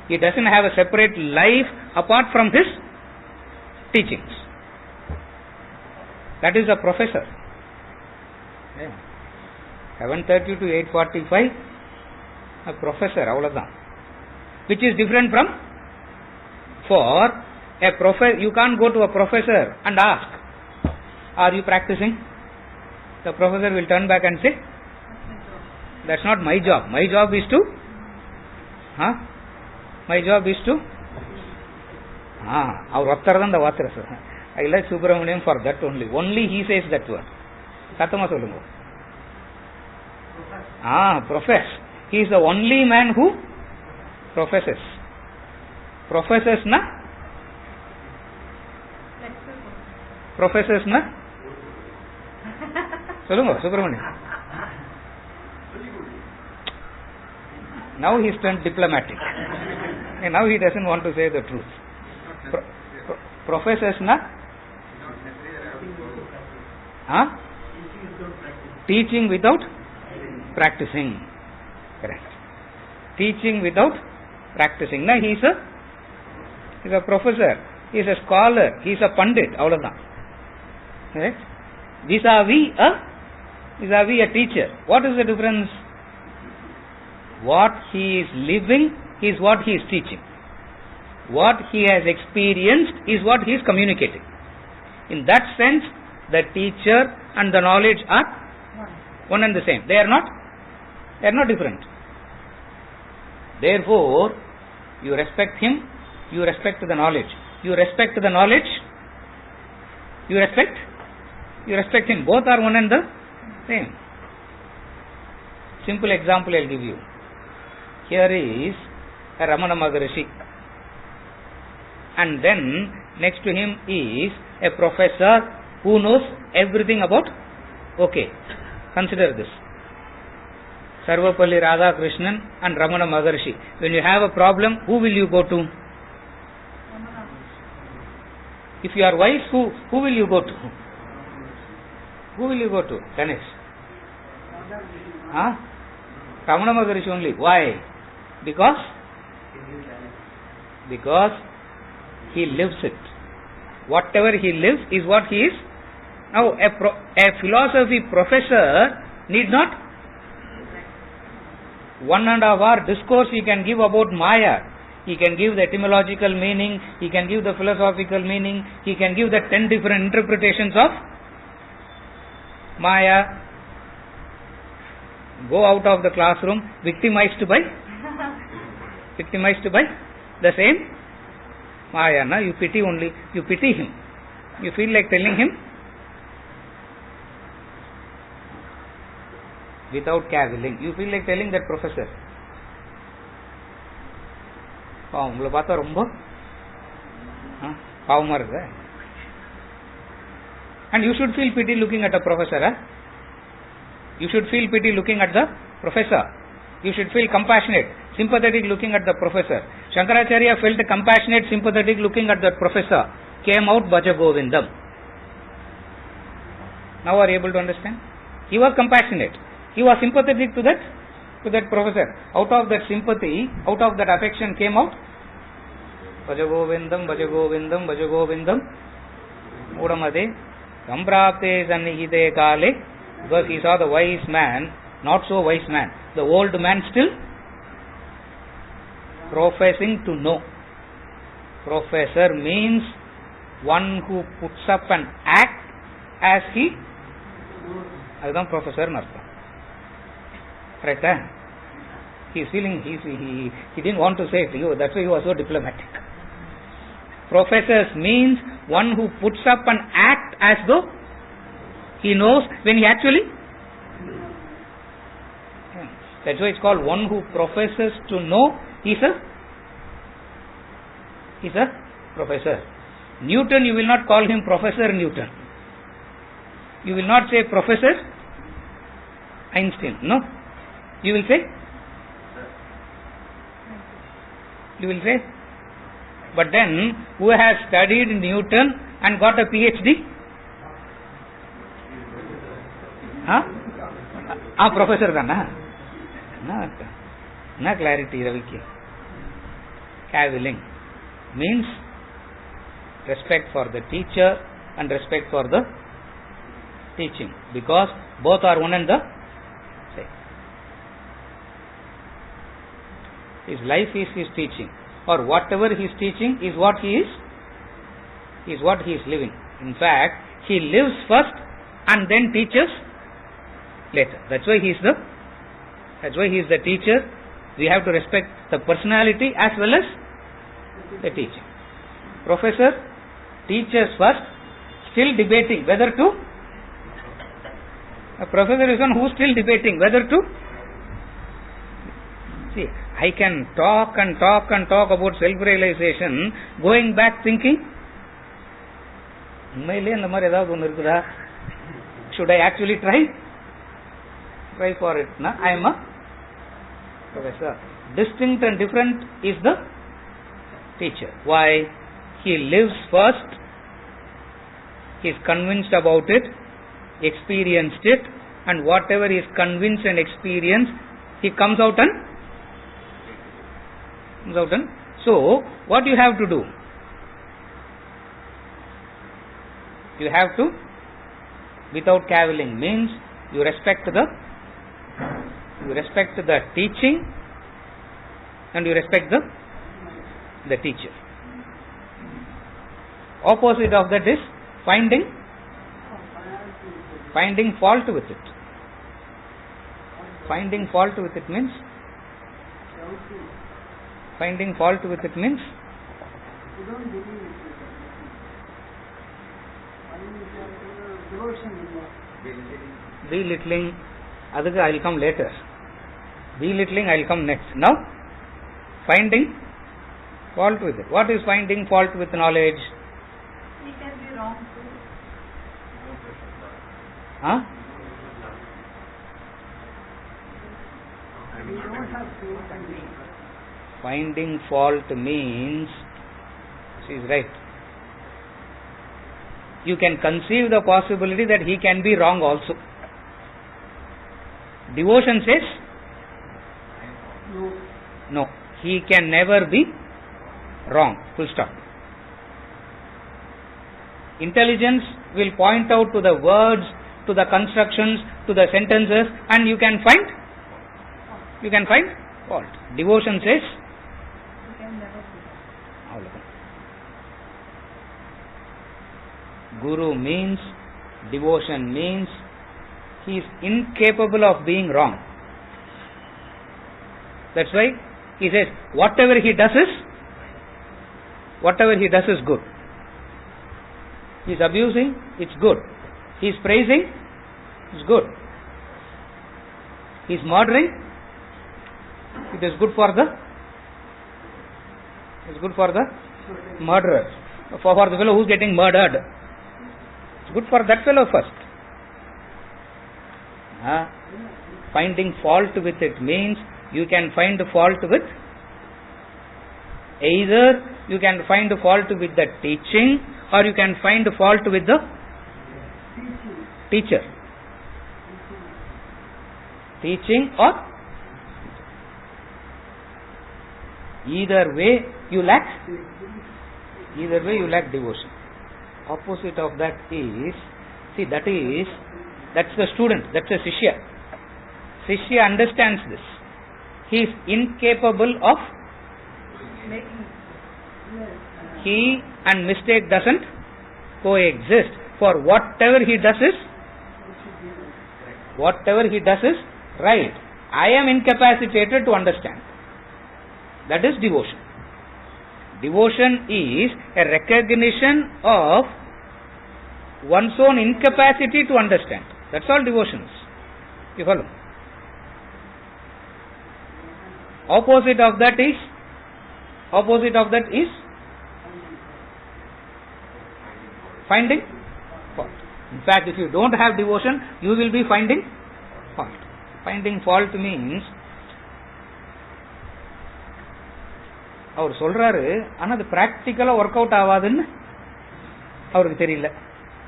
He doesn't have a separate life apart from his teachings. That is a professor. 7:30 to 8:45, a professor, avladhan. Which is different from, for a professor, you can't go to a professor and ask, are you practicing? The professor will turn back and say, that's not my job. My job is to I like Subramaniam for that only. Only he says that word. Sathama solungo. Profess. He is the only man who professes. Professors na? Professors na? Solungo, Subramaniam. Now he is turned diplomatic. And now he doesn't want to say the truth. Professors na? Teaching without practicing. Correct. Teaching without practicing. Na, he is a professor. He is a scholar. He is a pandit. Avladhan. Correct. Vis-a-vis a teacher. What is the difference? What he is living is what he is teaching. What he has experienced is what he is communicating. In that sense, the teacher and the knowledge are one and the same. They are not different. Therefore, you respect him, you respect the knowledge. You respect the knowledge, you respect him. Both are one and the same. Simple example I will give you. Here is a Ramana Maharishi, and then next to him is a professor who knows everything about. Okay, consider this. Sarvapalli Radhakrishnan and Ramana Maharishi. When you have a problem, who will you go to? If you are wise, who will you go to? Who will you go to? Ganesh. Ramana Maharishi only. Why? Because he lives it. Whatever he lives is what he is. Now, a philosophy professor need not 1.5 hour discourse he can give about Maya. He can give the etymological meaning, he can give the philosophical meaning, he can give the 10 different interpretations of Maya, go out of the classroom, victimized by the same Maya. Na? You pity only, you pity him. You feel like telling him without cavilling. You feel like telling that professor, உங்களை பார்த்தா ரொம்ப பாவமா இருக்கு. And you should feel pity looking at a professor. You should feel pity looking at the professor. You should feel compassionate, sympathetic looking at the professor. Shankaracharya felt compassionate, sympathetic looking at the professor. Came out Bhaja Govindam. Now are you able to understand? He was compassionate. He was sympathetic to that professor. Out of that sympathy, out of that affection came out Bhaja Govindam, Bhaja Govindam, Bhaja Govindam. Udamade Samprapte Sannihite Kale. Because he saw the wise man, not so wise man. The old man still professing to know. Professor means one who puts up an act as he. அதுதான் professor அர்த்தம். கரெக்டா? He is feeling he didn't want to say it to you. That's why he was so diplomatic. Professors means one who puts up an act as though he knows when he actually. That's why it's called one who professes to know. He's a professor. Newton, you will not call him Professor Newton. You will not say Professor Einstein. No. You will say. But then, who has studied Newton and got a PhD? Professor தானா? என்ன clarity ரவிக்கு? Cavilling means respect for the teacher and respect for the teaching, because both are one and the same. His life is his teaching, or whatever he is teaching is what he is living. In fact, he lives first and then teaches later. That's why he is the teacher. We have to respect the personality as well as the teaching. Professor teaches first, still debating whether to. A professor is one who is still debating whether to. See, I can talk about self-realization, going back thinking, உண்மையிலே இந்த மாதிரி ஏதாவது ஒன்று இருக்குதா? Should I actually try for it? No? I am a professor. Distinct and different is the teacher. Why? He lives first, he is convinced about it, experienced it, and whatever he is convinced and experienced, he comes out and. So, what you have to do? You have to, without cavilling, means you respect the teaching and you respect the teacher. Opposite of that is finding fault with it. Finding fault with it means belittling. Adukku I will come later. Belittling I will come next. Now, finding fault with it. What is finding fault with knowledge? It can be wrong too. Finding fault means, she is right. You can conceive the possibility that he can be wrong also. Devotion says no, he can never be wrong. Full stop. Intelligence will point out to the words, to the constructions, to the sentences, and you can find fault. Devotion says You can never be wrong. Guru means, devotion means, he is incapable of being wrong. That's why he says whatever he does is good. He is abusing, it's good. He is praising, it's good. He is murdering, it is good for the murderer. For the fellow who is getting murdered, it's good for that fellow first. Finding fault with it means you can find fault with either you can find fault with the teaching or you can find fault with the teacher. Teaching or either way you lack devotion. Opposite of that is, that's the student, that's the Shishya. Shishya understands this. He is incapable of, he and mistake doesn't coexist. For whatever he does is right. I am incapacitated to understand. That is devotion. Devotion is a recognition of one's own incapacity to understand. That's all devotion is. You follow? Opposite of that is finding fault. In fact, if you don't have devotion, you will be finding fault. Finding fault means அவர் சொல்றாரு ஆனா அது பிராக்டிக்கலா work out ஆகாதுன்னு அவருக்கு தெரியல.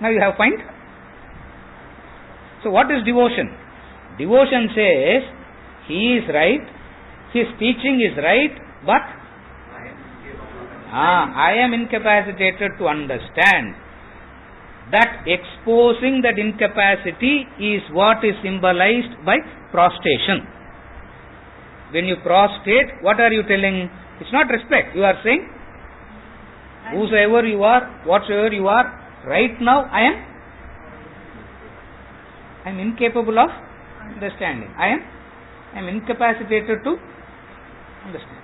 Now you have find. So what is devotion? Devotion says he is right, his teaching is right, but I am incapacitated to understand. That exposing that incapacity is what is symbolized by prostration. When you prostrate, what are you telling? It's not respect. You are saying, whosoever you are, whatsoever you are, right now I am incapable of understanding. I am incapacitated to understand.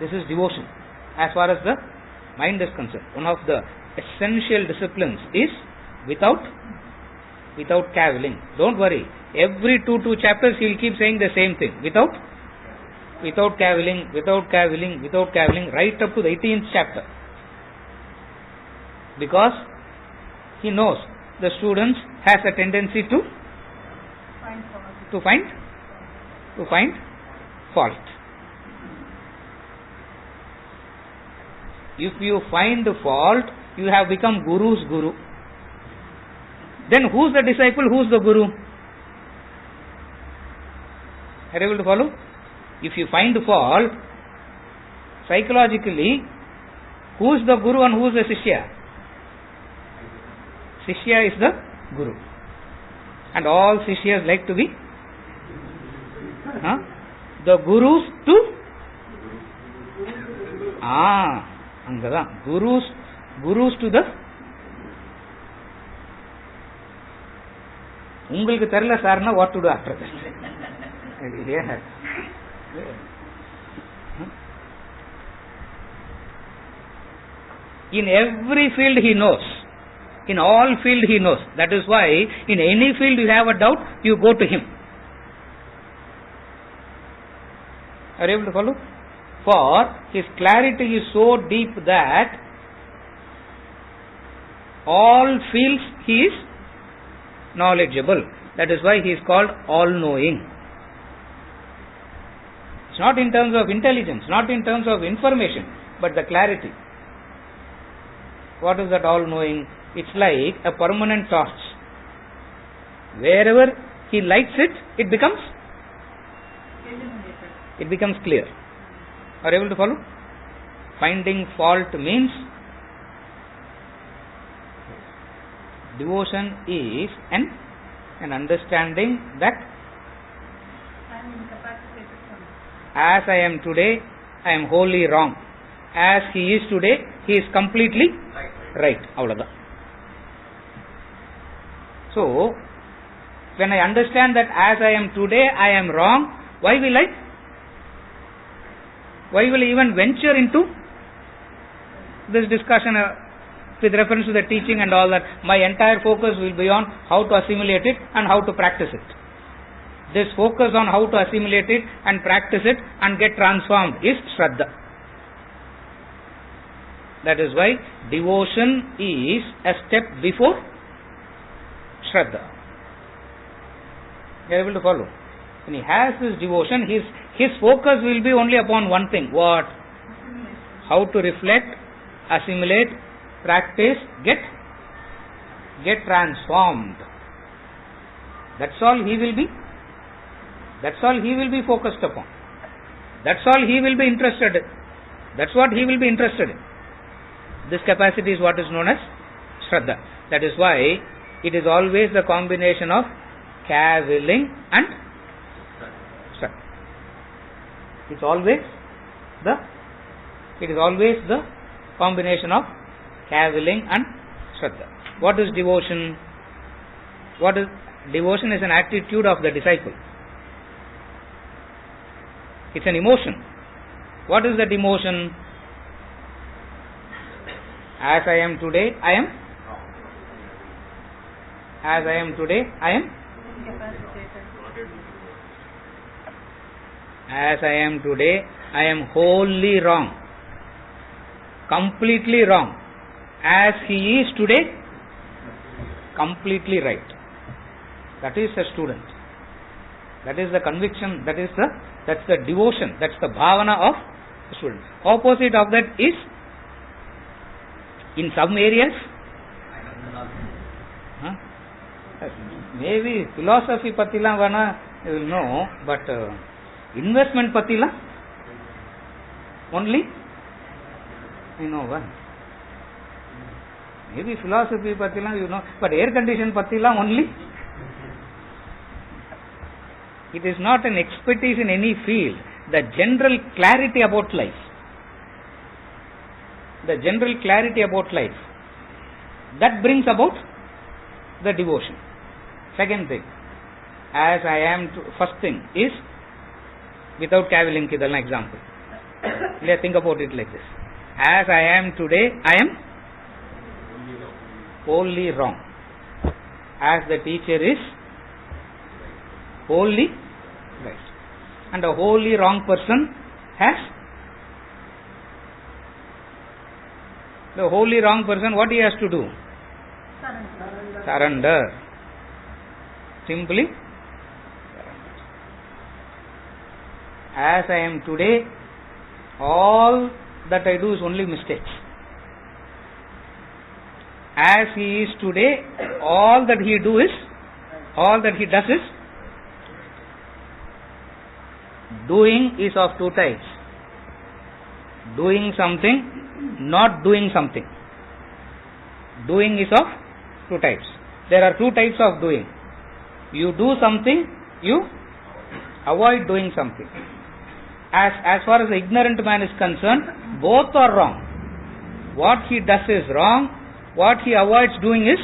This is devotion as far as the mind is concerned. One of the essential disciplines is without cavilling. Don't worry. Every two chapters he will keep saying the same thing. Without cavilling, right up to the 18th chapter. Because he knows the students has a tendency to find fault. If you find the fault, you have become Guru's Guru. Then who's the disciple, who's the Guru? Are you able to follow? If you find the fault, psychologically, who's the Guru and who's the Shishya? Shishya is the Guru. And all Shishyas like to be the Gurus to அங்கதான் Gurus to the உங்களுக்கு தெரியல சார்னா what to do after that. In every field he knows. In all field he knows. That is why in any field you have a doubt, you go to him. Are you able to follow? For his clarity is so deep that all fields he is knowledgeable. That is why he is called all-knowing. It's not in terms of intelligence, not in terms of information, but the clarity. What is that all-knowing? It's like a permanent torch. Wherever he lights it, it becomes clear. Are you able to follow? Finding fault means devotion is an understanding that as I am today, I am wholly wrong. As he is today, he is completely right. Avladha. So, when I understand that as I am today, I am wrong, why will I even venture into this discussion with reference to the teaching and all that? My entire focus will be on how to assimilate it and how to practice it. This focus on how to assimilate it and practice it and get transformed is Shraddha. That is why devotion is a step before Shraddha. You are able to follow? When he has this devotion, his focus will be only upon one thing. What? How to reflect, assimilate, practice, get transformed. That's all he will be. That's all he will be focused upon. That's all he will be interested in. That's what he will be interested in. This capacity is what is known as Shraddha. That is why it is always the combination of cavilling and Shraddha. It is always the combination of cavilling and Shraddha. What is devotion? Devotion is an attitude of the disciple. It's an emotion. What is that emotion? As I am today, I am. As I am today, I am. As I am today, I am wholly wrong. Completely wrong. As he is today, completely right. That is a student. That is the conviction. That's the devotion. That's the bhavana of the student. Opposite of that is, in some areas, maybe philosophy patila vana you will know, but investment patila only you know one. Maybe philosophy patila you know, but air condition patila only. It is not an expertise in any field. The general clarity about life. The general clarity about life. That brings about the devotion. Second thing, as I am, first thing is, without cavilling, an example. Let's think about it like this. As I am today, I am wholly wrong. As the teacher is wholly right. And a wholly wrong person has, the wholly wrong person, what he has to do? Surrender. Simply surrender. As I am today, all that I do is only mistakes. As he is today, all that he does is, doing is of two types. Doing something, not doing something. Doing is of two types. There are two types of doing. You do something, you avoid doing something. As far as the ignorant man is concerned, both are wrong. What he does is wrong, what he avoids doing is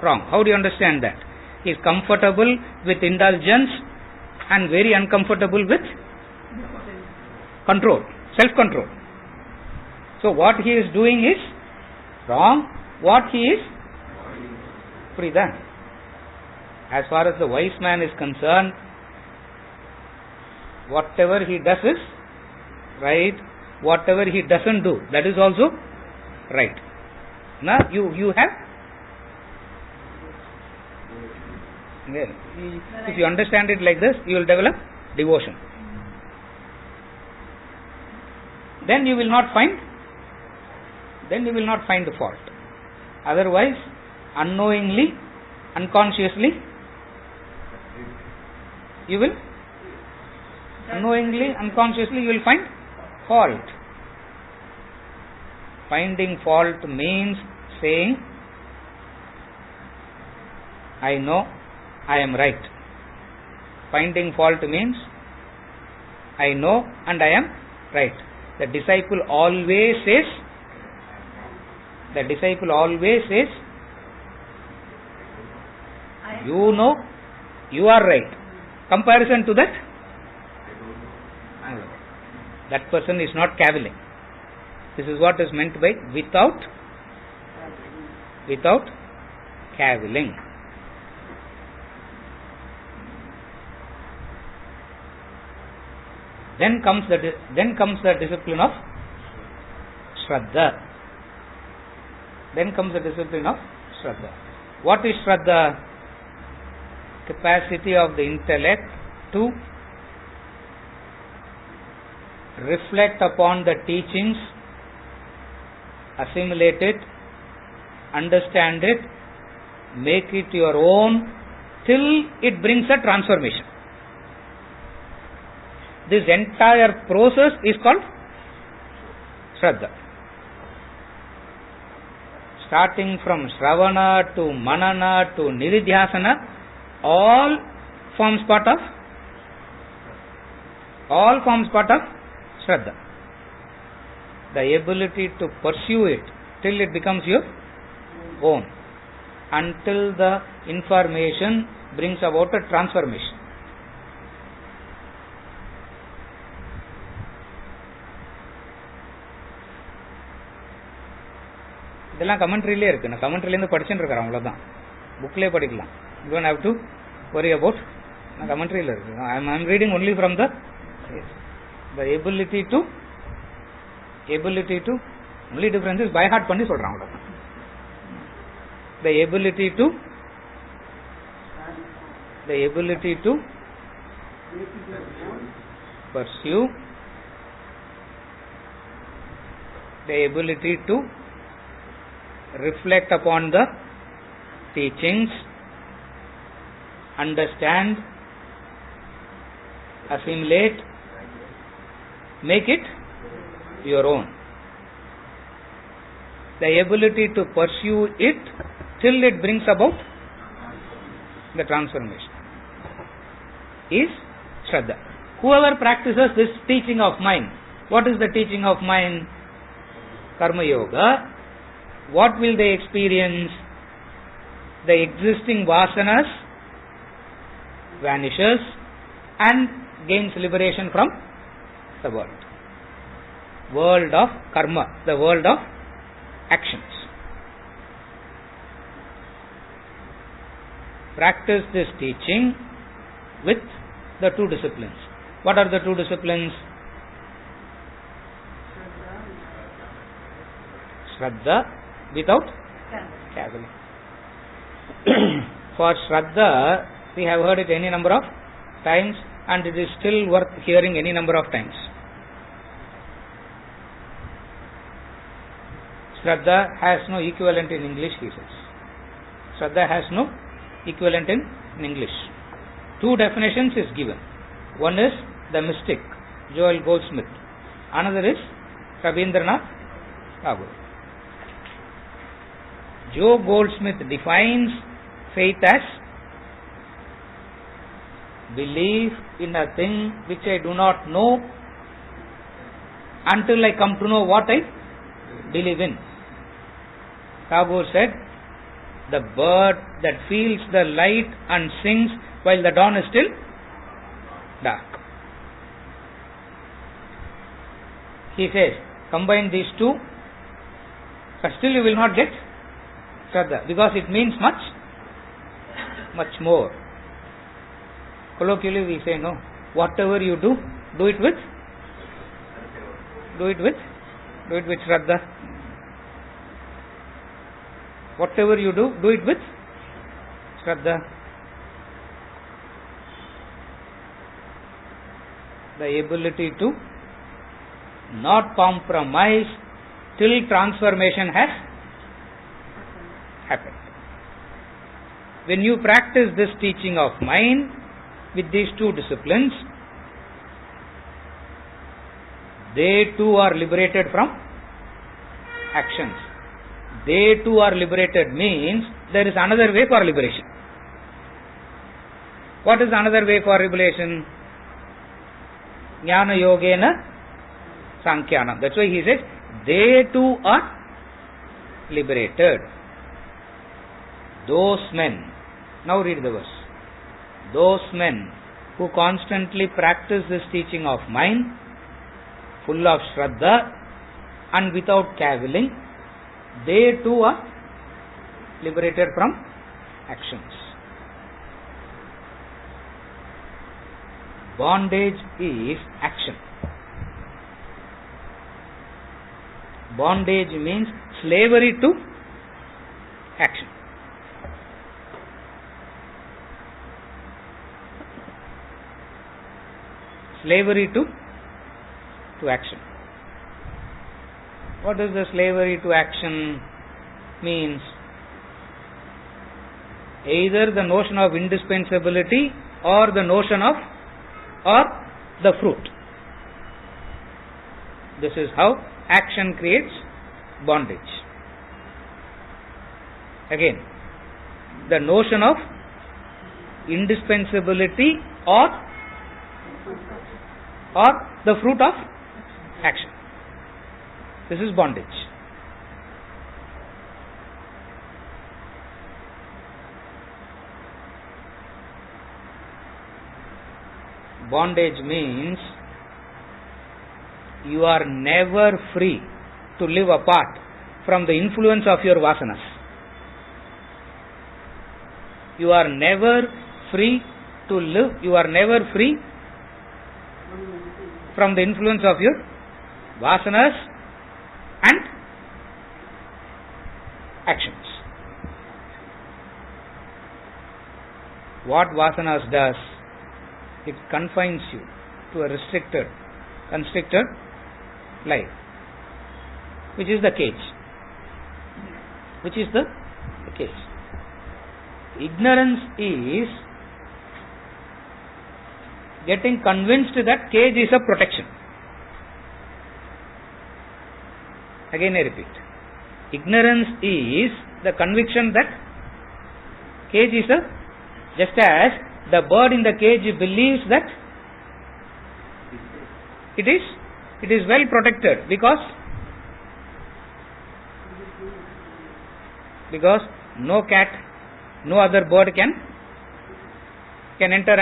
wrong. How do you understand that? He is comfortable with indulgence and very uncomfortable with control, self-control. So what he is doing is wrong, what he is free done. As far as the wise man is concerned, whatever he does is right, whatever he doesn't do, that is also right. Now you have, if you understand it like this, you will develop devotion. Then you will not find the fault. Otherwise, unknowingly, unconsciously, you will find fault. Finding fault means saying, I know I am right. Finding fault means, I know and I am right. The disciple always says, You know, you are right. Comparison to that? That person is not cavilling. This is what is meant by without cavilling. Then comes the discipline of Shraddha. Then comes the discipline of Shraddha. What is Shraddha? Capacity of the intellect to reflect upon the teachings, assimilate it, understand it, make it your own till it brings a transformation. This entire process is called Shraddha. Starting from Shravana to Manana to Nididhyasana, all forms part of Shraddha. The ability to pursue it till it becomes your own, until the information brings about a transformation. இதெல்லாம் கமெண்ட்ரியிலே இருக்கு. நான் கமெண்ட்ரியிலேருந்து படிச்சுட்டு இருக்கிறேன், அவ்வளோதான். புக்லேயே படிக்கலாம். You don't have to worry about. நான் கமெண்ட்ரியில் இருக்கு. I am reading only from the ability to only difference is by heart பண்ணி சொல்றான், அவ்வளோதான். the ability to pursue, the ability to reflect upon the teachings, understand, assimilate, make it your own. The ability to pursue it till it brings about the transformation is Shraddha. Whoever practices this teaching of mind, what is the teaching of mind? Karma Yoga. What will they experience? The existing vasanas vanishes and gains liberation from the world of karma, the world of actions. Practice this teaching with the two disciplines. What are the two disciplines? Shraddha without cavilling. For Shraddha, we have heard it any number of times, and it is still worth hearing any number of times. Shraddha has no equivalent in English, he says. Shraddha has no equivalent in English. Two definitions is given. One is the mystic, Joel Goldsmith. Another is Rabindranath Tagore. Joe Goldsmith defines faith as belief in a thing which I do not know until I come to know what I believe in. Tagore said, the bird that feels the light and sings while the dawn is still dark. He says, combine these two, but still you will not get Shraddha, because it means much more. Colloquially we say, no, whatever you do, do it with Shraddha. Whatever you do, do it with Shraddha. The ability to not compromise till transformation has happened. When you practice this teaching of mind with these two disciplines, they too are liberated from actions. They too are liberated means there is another way for liberation. What is another way for liberation? Jnana Yogena Sankhyanam. That's why he says they too are liberated. Those men Now read the verse. Those men who constantly practice this teaching of mine, full of Shraddha and without cavilling, they too are liberated from actions. Bondage is action. Bondage means slavery to action. Slavery to action. What does the slavery to action means? Either the notion of indispensability or the notion of or the fruit. This is how action creates bondage. Again, the notion of indispensability or the fruit of action. This is bondage. Bondage means you are never free to live apart from the influence of your vasanas. You are never free to live, you are never free from the influence of your vasanas and actions. What vasanas does? It confines you to a constricted life, which is the cage. Ignorance is getting convinced that cage is a protection. Again I repeat. Ignorance is the conviction that cage is just as the bird in the cage believes that it is well protected because no cat, no other bird can enter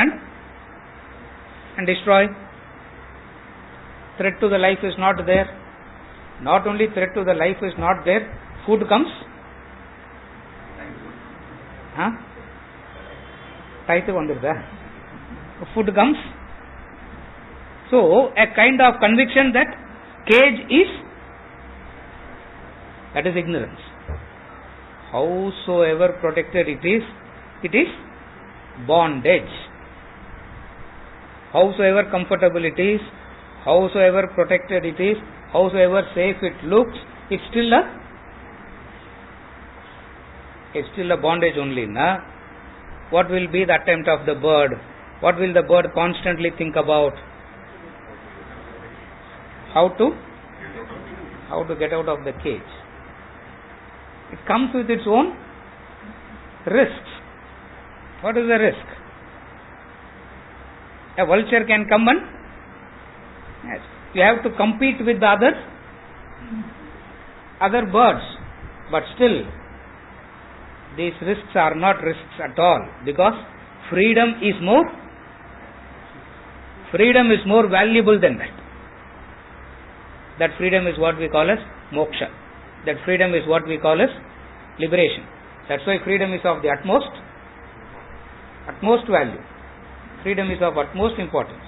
and destroy. Threat to the life is not there. Not only threat to the life is not there, food comes. Food comes. So a kind of conviction that cage is, that is ignorance. Howsoever protected it is bondage. Howsoever comfortable it is, howsoever protected it is, howsoever safe it looks, it's still a bondage only. What will be the attempt of the bird? What will the bird constantly think about? How to get out of the cage. It comes with its own risks. What is the risk? A vulture can come and you have to compete with the other birds, but still these risks are not risks at all, because freedom is more valuable than that. That freedom is what we call as moksha. That freedom is what we call as liberation. That's why freedom is of the utmost value. Freedom is of utmost importance.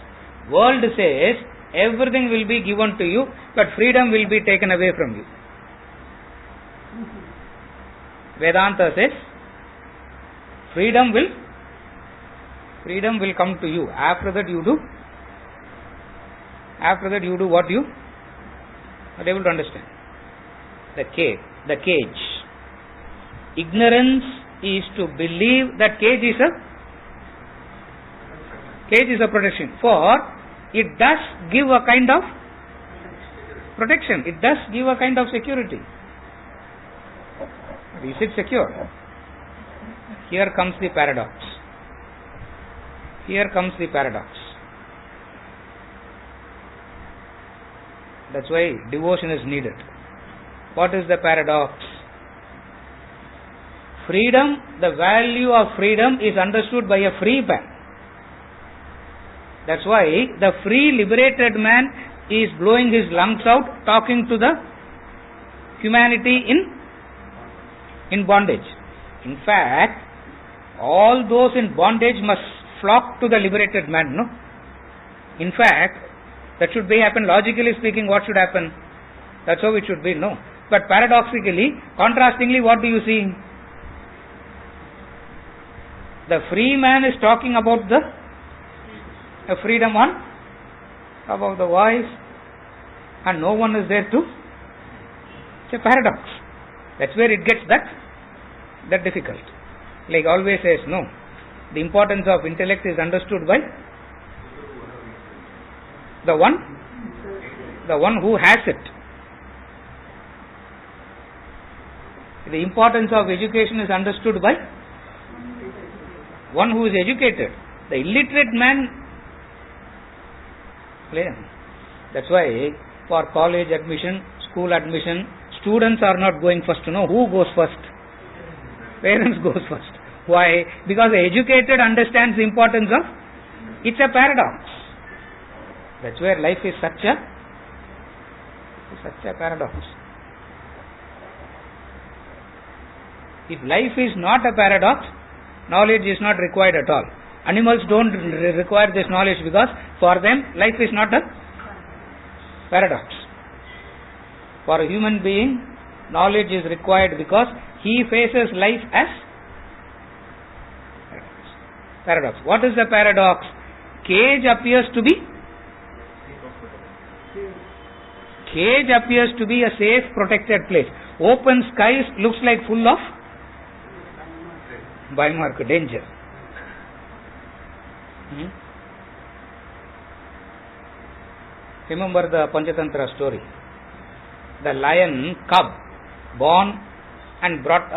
World says everything will be given to you, but freedom will be taken away from you. Vedanta says freedom will come to you. After that you do what you are able to understand. The cage. Ignorance is to believe that cage is a protection. For it does give a kind of protection. It does give a kind of security. Is it secure? Here comes the paradox. That's why devotion is needed. What is the paradox? freedom, the value of freedom is understood by a free man. That's why the free liberated man is blowing his lungs out, talking to the humanity in bondage. In fact, all those in bondage must flock to the liberated man, no? In fact, that should be happen. Logically speaking, what should happen? That's how it should be, no? But paradoxically, contrastingly, what do you see? The free man is talking about the freedom on top of the voice, and no one is there to. It's a paradox. That's where it gets that difficult. Like always says, no. The importance of intellect is understood by the one who has it. The importance of education is understood by one who is educated. The illiterate man, that's why for college admission, school admission, students are not going first. To know who goes first? Parents goes first. Why? Because the educated understands the importance of. It's a paradox. That's where life is such a paradox. If life is not a paradox, knowledge is not required at all. Animals don't require this knowledge because for them life is not a paradox. For a human being, knowledge is required because he faces life as paradox. What is the paradox? Cage appears to be a safe, protected place. Open skies looks like full of bymark, danger. Remember the Panchatantra story. The lion cub born and brought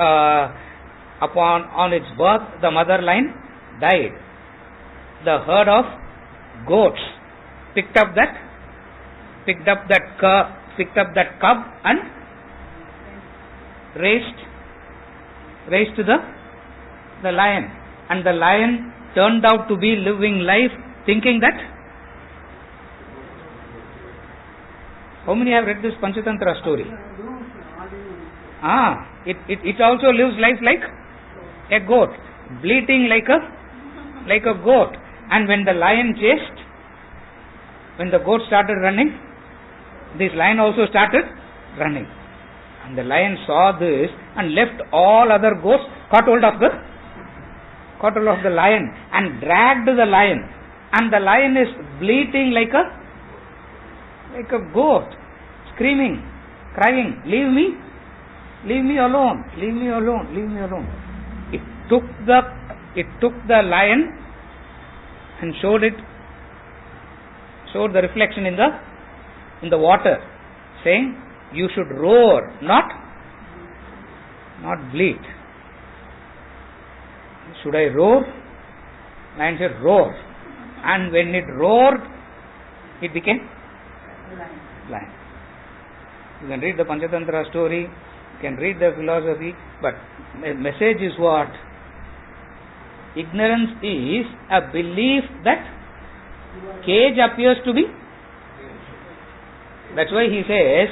on its birth, the mother lion died. The herd of goats picked up that cub and raised to the lion, and the lion turned out to be living life, thinking that. How many have read this Panchatantra story? It also lives life like a goat, bleating like a goat. And when the lion chased, when the goat started running, this lion also started running. And the lion saw this and left all other goats, caught hold of the lion and dragged the lion. And the lion is bleating like a goat, screaming, crying, leave me alone. It took the lion and showed the reflection in the water, saying, you should roar, not bleat. Should I roar? Lion said, roar. And when it roared, it became lion. You can read the Panchatantra story, you can read the philosophy, but the message is what? Ignorance is a belief that cage appears to be. That's why he says,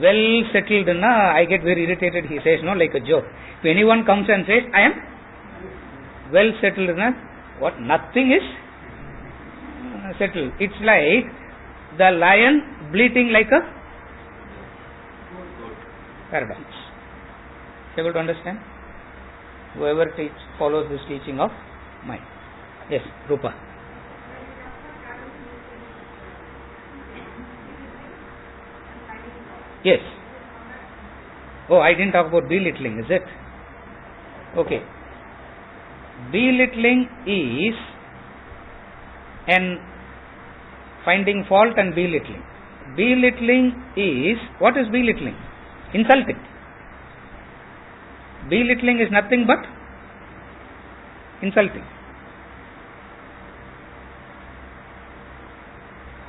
well settled. I get very irritated. He says, no, like a joke. If anyone comes and says, I am well settled, what? Nothing is settled. It's like the lion bleating like a paradox. Able to understand? Whoever follows this teaching of mine. Yes, Rupa. Yes. Oh, I didn't talk about belittling, is it? Okay. Belittling is finding fault and belittling. Belittling is, what is belittling? Insulting. Belittling is nothing but insulting.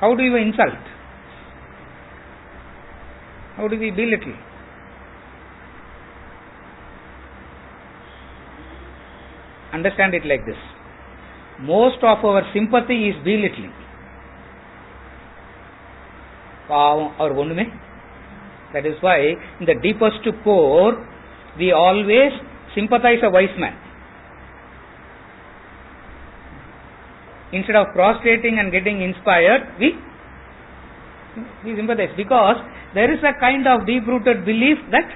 How do you insult? How do we belittle? understand it like this. Most of our sympathy is belittling. That is why in the deepest core we always sympathize a wise man. Instead of prostrating and getting inspired, we sympathize, because there is a kind of deep-rooted belief that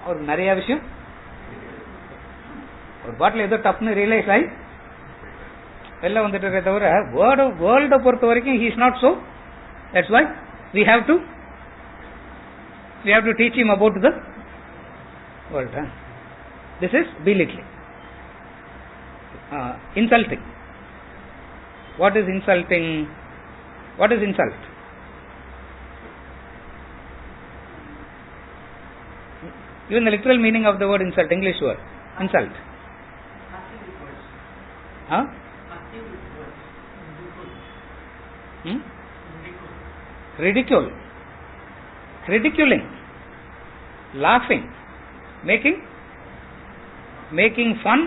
or நிறைய விஷயம் ஒரு பாட்டில் ஏதோ டப்னு realise ஆகி வெளில வந்துட்டு தவிர வேர்ல்டை பொறுத்த வரைக்கும் he is not so. That's why we have to teach him about the world. This is belittling. Insulting. What is insulting? What is insult? Even the literal meaning of the word insult, English word, insult. Huh? Ridicule. Ridiculing. Laughing. Making fun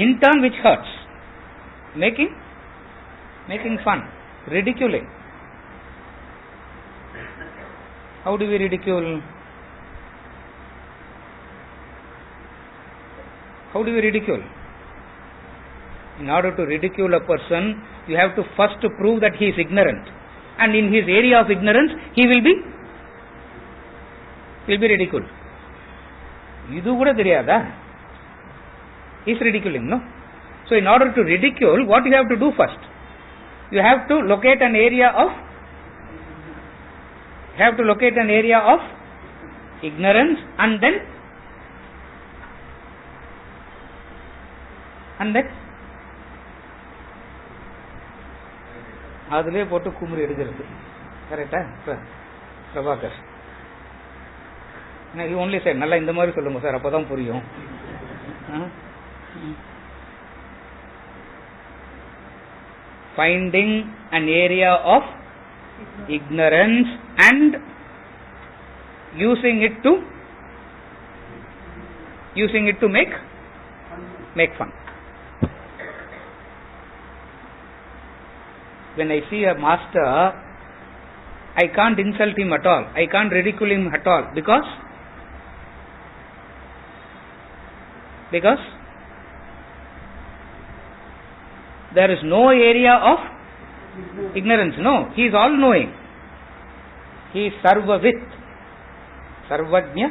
in turn which hurts. Making fun. Ridiculing. How do we ridicule? How do we ridicule? In order to ridicule a person, you have to first prove that he is ignorant. And in his area of ignorance, he will be ridiculed. Idu kuda theriyada? He is ridiculing, no? So in order to ridicule, what you have to do first? You have to locate an area of ignorance, and then அதிலே போட்டு குமுறி எடுக்கிறது. கரெக்டா Prabhakar? You only sir நல்லா இந்த மாதிரி சொல்லுங்க sir, அப்போதான் புரியும். Finding an area of ignorance and using it to make fun. When I see a master, I can't insult him at all. I can't ridicule him at all. Because there is no area of ignorance. No, he is all knowing. He is sarvavit. Sarvajna,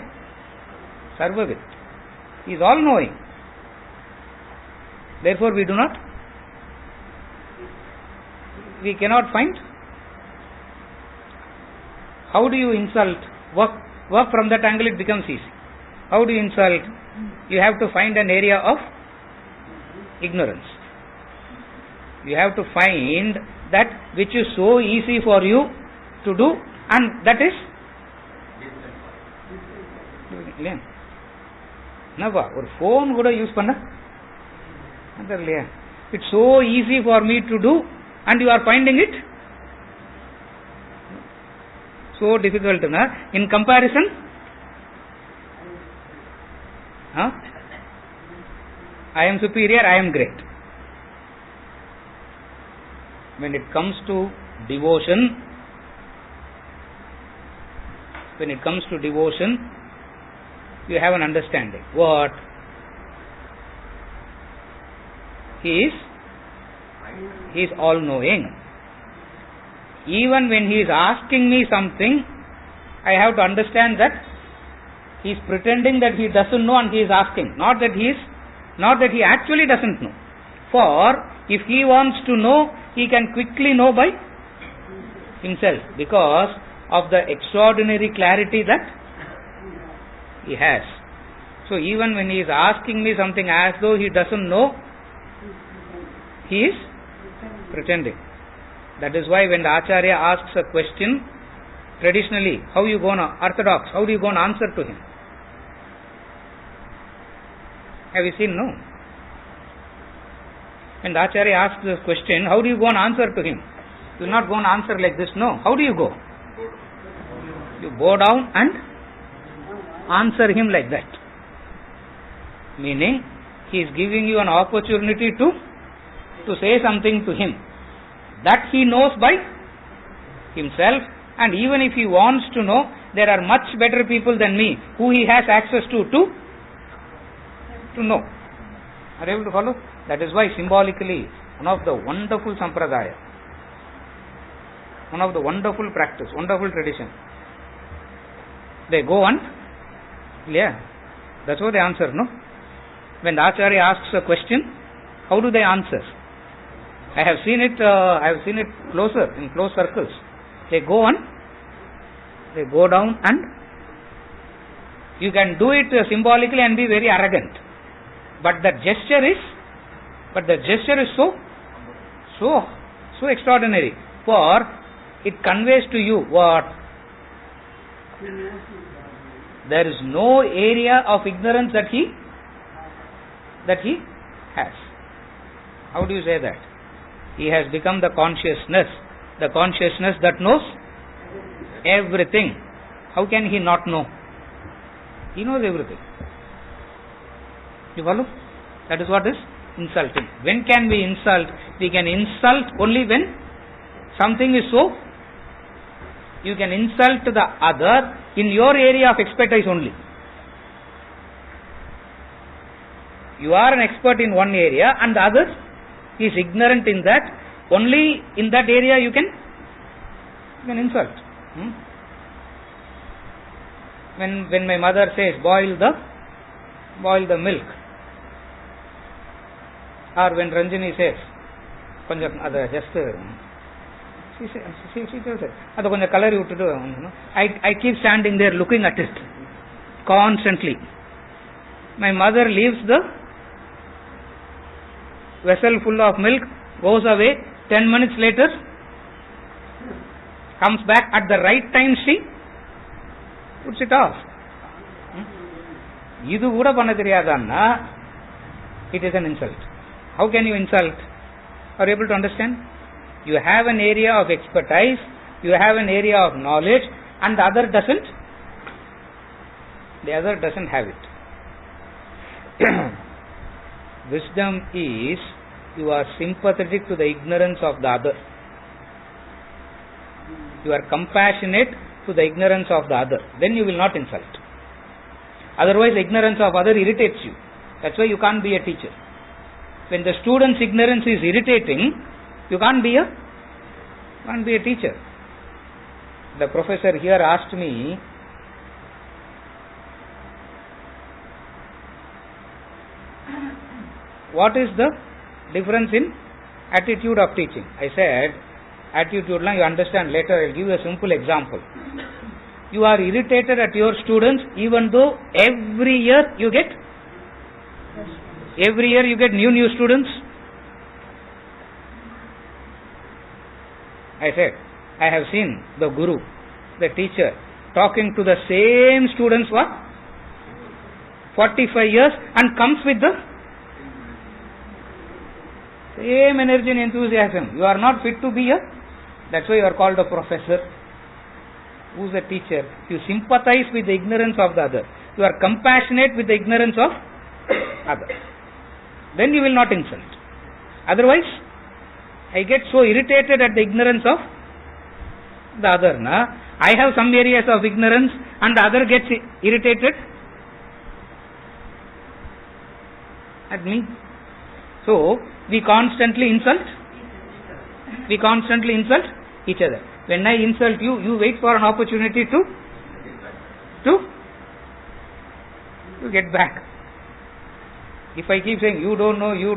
sarvavit. He is all knowing. Therefore we cannot find. How do you insult? Work from that angle, it becomes easy. How do you insult? You have to find an area of ignorance. You have to find that which is so easy for you to do, and that is nava or phone kuda use panna adalliya. It's so easy for me to do, and you are finding it so difficult, na? In comparison, I am superior, I am great. When it comes to devotion, you have an understanding. What? He is all knowing. Even when he is asking me something, I have to understand that he is pretending that he doesn't know and he is asking. Not that he actually doesn't know. For if he wants to know, he can quickly know by himself, because of the extraordinary clarity that he has. So even when he is asking me something as though he doesn't know, he is pretending. That is why when the Acharya asks a question, traditionally, how do you go on answer to him? Have you seen? No. When the Acharya asks this question, how do you go and answer to him? You will not go and answer like this. No. How do you go? You bow down and answer him like that. Meaning, he is giving you an opportunity to say something to him. That he knows by himself, and even if he wants to know, there are much better people than me who he has access to know. Are you able to follow? That is why symbolically, one of the wonderful sampradaya, one of the wonderful practice, wonderful tradition, they go on, yeah, that's what they answer, no? When the Acharya asks a question, how do they answer? I have seen it closer, in close circles. They go on, they go down, and you can do it symbolically and be very arrogant. But the gesture is so extraordinary, for it conveys to you what? There is no area of ignorance that he has. How do you say that? He has become the consciousness that knows everything. How can he not know? He knows everything. You follow? That is what is insulting. When can we insult? We can insult only when something is so. You can insult the other in your area of expertise only. You are an expert in one area and the other is ignorant in that. Only in that area you can insult. When my mother says boil the milk, or when Ranjini says she tells it, I keep standing there looking at it constantly. My mother leaves the vessel full of milk, goes away, 10 minutes later comes back at the right time, she puts it off. Idu kuda panna theriyadanna, it is an insult. How can you insult? Are you able to understand? You have an area of expertise, you have an area of knowledge, and the other doesn't have it. Wisdom is you are sympathetic to the ignorance of the other. You are compassionate to the ignorance of the other. Then you will not insult. Otherwise, the ignorance of other irritates you. That's why you can't be a teacher. When the student's ignorance is irritating, you can't be a teacher. The professor here asked me, what is the difference in attitude of teaching? I said, attitude, you understand later, I will give you a simple example. You are irritated at your students even though every year you get new students. I said, I have seen the guru, the teacher, talking to the same students for 45 years and comes with the same energy and enthusiasm. You are not fit to be that's why you are called a professor. Who is a teacher? You sympathize with the ignorance of the other. You are compassionate with the ignorance of other. Then you will not insult. Otherwise, I get so irritated at the ignorance of the other. I have some areas of ignorance and the other gets irritated at me. So, we constantly insult each other. When I insult you, you wait for an opportunity to get back. If I keep saying you don't know, you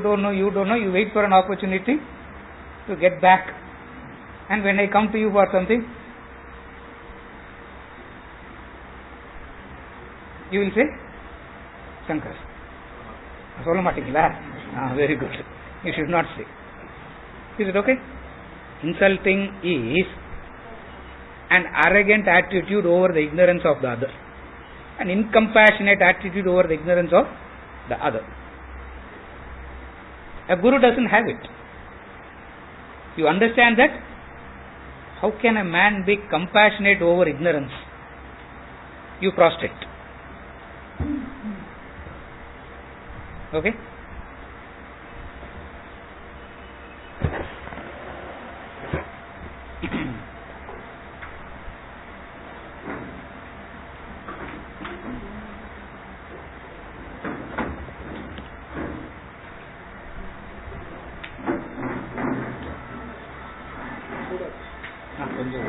wait for an opportunity to get back. And when I come to you for something, you will say, Shankar. Very good. You should not say. Is it okay? Insulting is an arrogant attitude over the ignorance of the other, an incompassionate attitude over the ignorance of the other. A guru doesn't have it. You understand that? How can a man be compassionate over ignorance? You prostrate. Okay. கொஞ்சம்